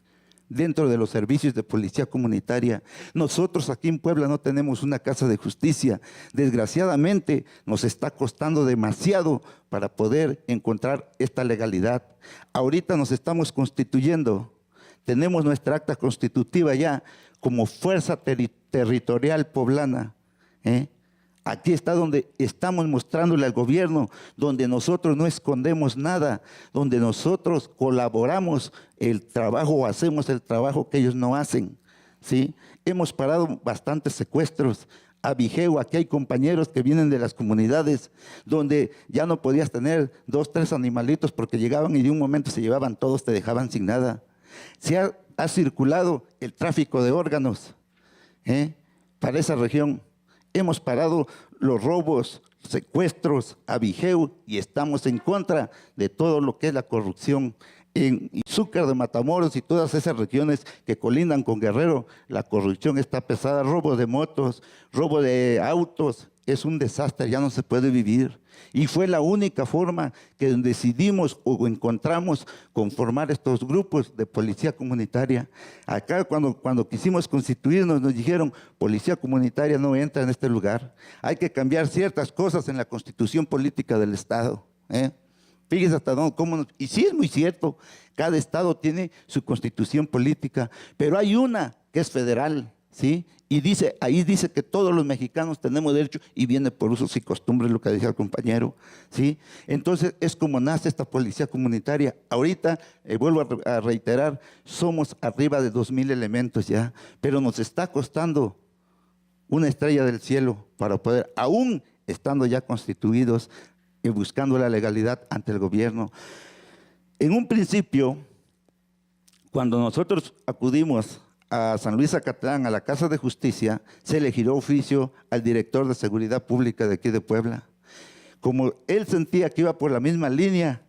dentro de los servicios de policía comunitaria. Nosotros aquí en Puebla no tenemos una casa de justicia. Desgraciadamente nos está costando demasiado para poder encontrar esta legalidad. Ahorita nos estamos constituyendo. Tenemos nuestra acta constitutiva ya como fuerza territorial poblana. Aquí está donde estamos mostrándole al gobierno, donde nosotros no escondemos nada, donde nosotros colaboramos el trabajo o hacemos el trabajo que ellos no hacen. ¿Sí? Hemos parado bastantes secuestros. Abigeo, aquí hay compañeros que vienen de las comunidades donde ya no podías tener 2, 3 animalitos porque llegaban y de un momento se llevaban todos, te dejaban sin nada. Se ha circulado el tráfico de órganos para esa región. Hemos parado los robos, secuestros, abigeo y estamos en contra de todo lo que es la corrupción. En Izúcar de Matamoros y todas esas regiones que colindan con Guerrero, la corrupción está pesada, robo de motos, robo de autos, es un desastre, ya no se puede vivir. Y fue la única forma que decidimos o encontramos conformar estos grupos de policía comunitaria. Acá cuando quisimos constituirnos nos dijeron, policía comunitaria no entra en este lugar. Hay que cambiar ciertas cosas en la constitución política del Estado. Fíjese hasta dónde, y sí es muy cierto, cada estado tiene su constitución política, pero hay una que es federal, ¿sí? Y ahí dice que todos los mexicanos tenemos derecho y viene por usos y costumbres, lo que decía el compañero, ¿sí? Entonces es como nace esta policía comunitaria. Ahorita, vuelvo a reiterar, somos arriba de 2,000 elementos ya, pero nos está costando una estrella del cielo para poder, aún estando ya constituidos, y buscando la legalidad ante el gobierno. En un principio, cuando nosotros acudimos a San Luis Acatlán, a la Casa de Justicia, se le giró oficio al director de Seguridad Pública de aquí de Puebla. Como él sentía que iba por la misma línea,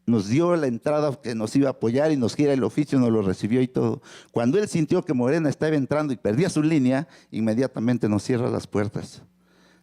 nos dio la entrada que nos iba a apoyar y nos gira el oficio, nos lo recibió y todo. Cuando él sintió que Morena estaba entrando y perdía su línea, inmediatamente nos cierra las puertas,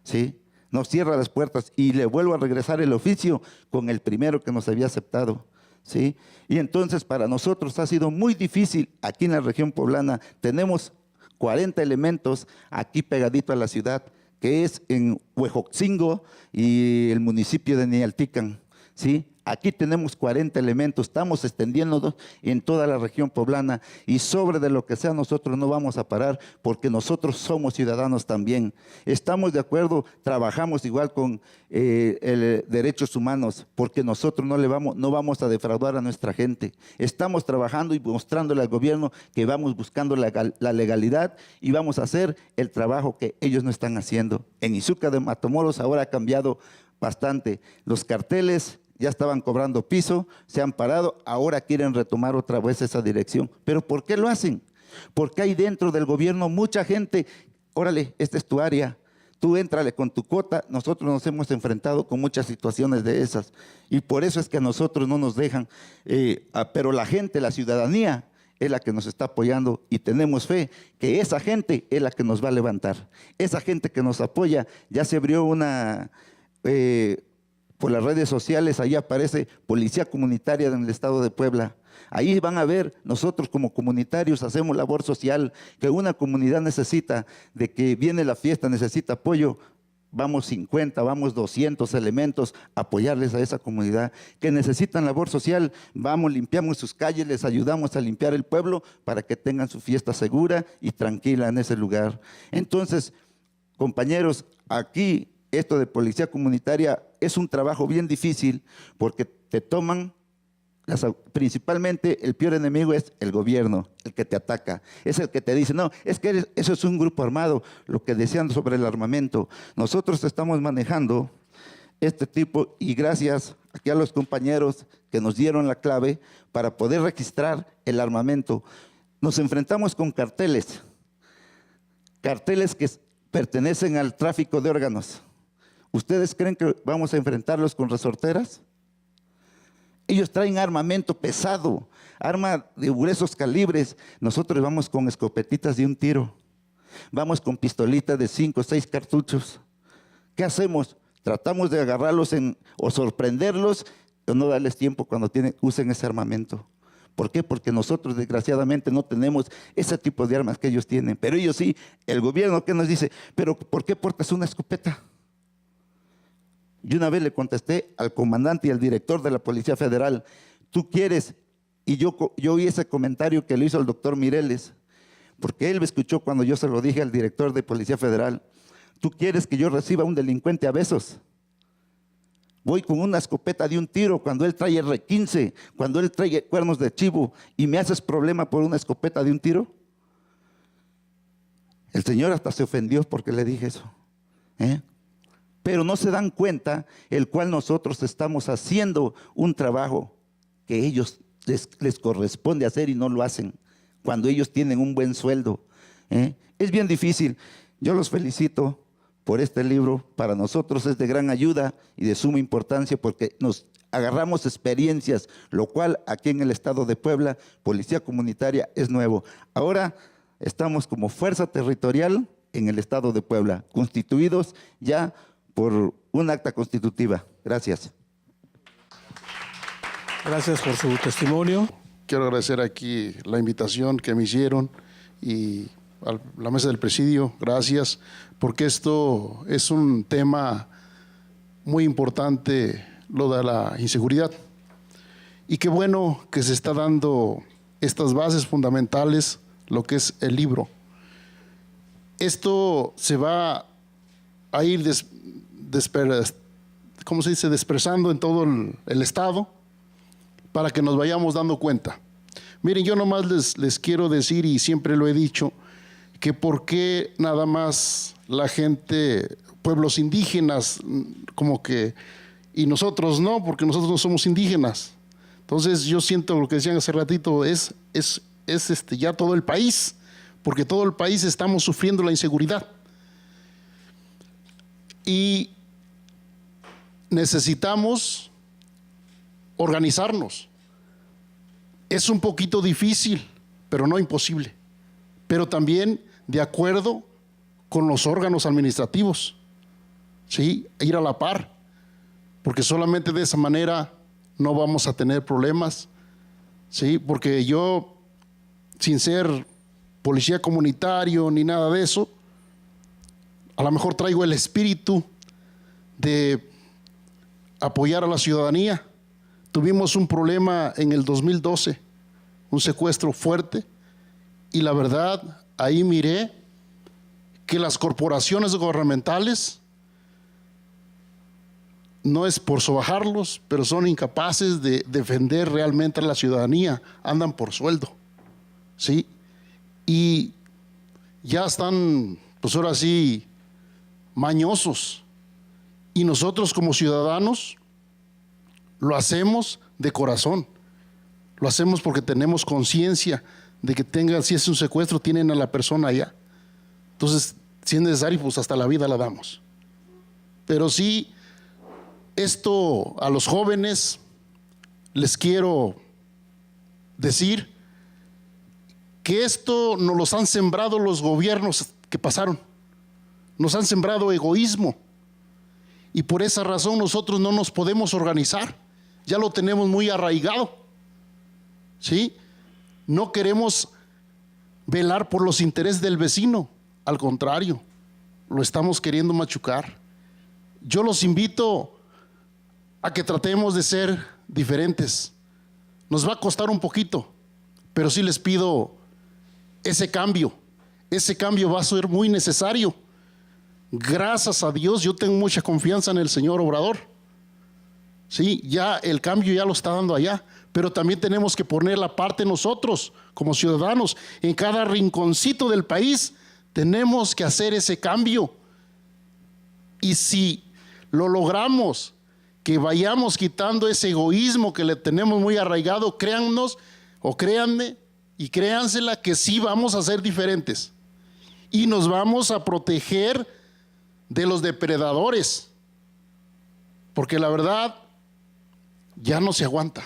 ¿sí? Nos cierra las puertas y le vuelvo a regresar el oficio con el primero que nos había aceptado, ¿sí? Y entonces para nosotros ha sido muy difícil aquí en la región poblana. Tenemos 40 elementos aquí pegadito a la ciudad, que es en Huejotzingo y el municipio de Nialtican, ¿sí? Aquí tenemos 40 elementos, estamos extendiéndonos en toda la región poblana y sobre de lo que sea nosotros no vamos a parar porque nosotros somos ciudadanos también. Estamos de acuerdo, trabajamos igual con derechos humanos porque nosotros no vamos a defraudar a nuestra gente. Estamos trabajando y mostrándole al gobierno que vamos buscando la legalidad y vamos a hacer el trabajo que ellos no están haciendo. En Izúcar de Matamoros ahora ha cambiado bastante. Los carteles ya estaban cobrando piso, se han parado, ahora quieren retomar otra vez esa dirección. ¿Pero por qué lo hacen? Porque hay dentro del gobierno mucha gente, órale, esta es tu área, tú éntrale con tu cuota. Nosotros nos hemos enfrentado con muchas situaciones de esas y por eso es que a nosotros no nos dejan, pero la gente, la ciudadanía es la que nos está apoyando y tenemos fe que esa gente es la que nos va a levantar. Esa gente que nos apoya, ya se abrió una... por las redes sociales, ahí aparece Policía Comunitaria en el estado de Puebla. Ahí van a ver, nosotros como comunitarios hacemos labor social, que una comunidad necesita, de que viene la fiesta, necesita apoyo, vamos 50, vamos 200 elementos a apoyarles a esa comunidad, que necesitan labor social, vamos, limpiamos sus calles, les ayudamos a limpiar el pueblo para que tengan su fiesta segura y tranquila en ese lugar. Entonces, compañeros, aquí esto de policía comunitaria es un trabajo bien difícil porque te toman, principalmente el peor enemigo es el gobierno, el que te ataca, es el que te dice, no, es que eso es un grupo armado, lo que decían sobre el armamento. Nosotros estamos manejando este tipo y gracias aquí a los compañeros que nos dieron la clave para poder registrar el armamento. Nos enfrentamos con carteles que pertenecen al tráfico de órganos. ¿Ustedes creen que vamos a enfrentarlos con resorteras? Ellos traen armamento pesado, arma de gruesos calibres. Nosotros vamos con escopetitas de un tiro. Vamos con pistolitas de 5 o 6 cartuchos. ¿Qué hacemos? Tratamos de agarrarlos o sorprenderlos o no darles tiempo cuando usen ese armamento. ¿Por qué? Porque nosotros desgraciadamente no tenemos ese tipo de armas que ellos tienen. Pero ellos sí, el gobierno que nos dice, ¿pero por qué portas una escopeta? Yo una vez le contesté al comandante y al director de la Policía Federal, tú quieres, y yo oí ese comentario que le hizo el doctor Mireles, porque él me escuchó cuando yo se lo dije al director de Policía Federal, tú quieres que yo reciba a un delincuente a besos. Voy con una escopeta de un tiro cuando él trae R15, cuando él trae cuernos de chivo, y me haces problema por una escopeta de un tiro. El señor hasta se ofendió porque le dije eso. Pero no se dan cuenta el cual nosotros estamos haciendo un trabajo que ellos les corresponde hacer y no lo hacen cuando ellos tienen un buen sueldo. Es bien difícil. Yo los felicito por este libro. Para nosotros es de gran ayuda y de suma importancia porque nos agarramos experiencias, lo cual aquí en el estado de Puebla, Policía Comunitaria es nuevo. Ahora estamos como fuerza territorial en el estado de Puebla, constituidos ya por un acta constitutiva. Gracias. Gracias por su testimonio. Quiero agradecer aquí la invitación que me hicieron y a la mesa del presidio, gracias, porque esto es un tema muy importante, lo de la inseguridad. Y qué bueno que se está dando estas bases fundamentales, lo que es el libro. Esto se va a ir dispersando en todo el estado para que nos vayamos dando cuenta. Miren, yo nomás les quiero decir, y siempre lo he dicho, que por qué nada más la gente, pueblos indígenas, como que, y nosotros no, porque nosotros no somos indígenas. Entonces yo siento lo que decían hace ratito, es ya todo el país, porque todo el país estamos sufriendo la inseguridad. Y necesitamos organizarnos. Es un poquito difícil, pero no imposible. Pero también de acuerdo con los órganos administrativos, ¿sí? Ir a la par, porque solamente de esa manera no vamos a tener problemas, ¿sí? Porque yo, sin ser policía comunitario ni nada de eso, a lo mejor traigo el espíritu de apoyar a la ciudadanía, Tuvimos un problema en el 2012, un secuestro fuerte, y la verdad, ahí miré que las corporaciones gubernamentales, no es por sobajarlos, pero son incapaces de defender realmente a la ciudadanía, andan por sueldo, ¿sí? Y ya están, pues ahora sí, mañosos. Y nosotros como ciudadanos lo hacemos de corazón, lo hacemos porque tenemos conciencia de que si es un secuestro, tienen a la persona allá. Entonces, si es necesario, pues hasta la vida la damos. Pero sí, esto a los jóvenes les quiero decir que esto nos los han sembrado los gobiernos que pasaron. Nos han sembrado egoísmo. Y por esa razón nosotros no nos podemos organizar. Ya lo tenemos muy arraigado. ¿Sí? No queremos velar por los intereses del vecino. Al contrario, lo estamos queriendo machucar. Yo los invito a que tratemos de ser diferentes. Nos va a costar un poquito, pero sí les pido ese cambio. Ese cambio va a ser muy necesario. Gracias a Dios, yo tengo mucha confianza en el señor Obrador. Sí, ya el cambio ya lo está dando allá, pero también tenemos que poner la parte nosotros, como ciudadanos, en cada rinconcito del país, tenemos que hacer ese cambio. Y si lo logramos, que vayamos quitando ese egoísmo que le tenemos muy arraigado, créannos o créanme y créansela que sí vamos a ser diferentes y nos vamos a proteger de los depredadores, porque la verdad ya no se aguanta,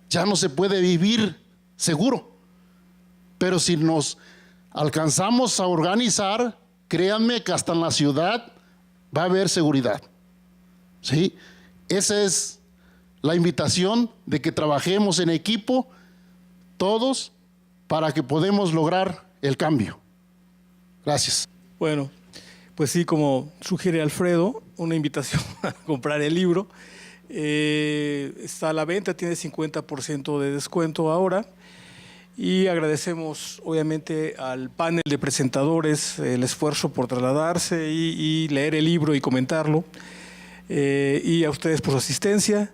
ya no se puede vivir seguro. Pero si nos alcanzamos a organizar, créanme que hasta en la ciudad va a haber seguridad. ¿Sí? Esa es la invitación, de que trabajemos en equipo todos para que podamos lograr el cambio. Gracias. Bueno, pues sí, como sugiere Alfredo, una invitación a comprar el libro. Está a la venta, tiene 50% de descuento ahora. Y agradecemos obviamente al panel de presentadores el esfuerzo por trasladarse y leer el libro y comentarlo. Y a ustedes por su asistencia.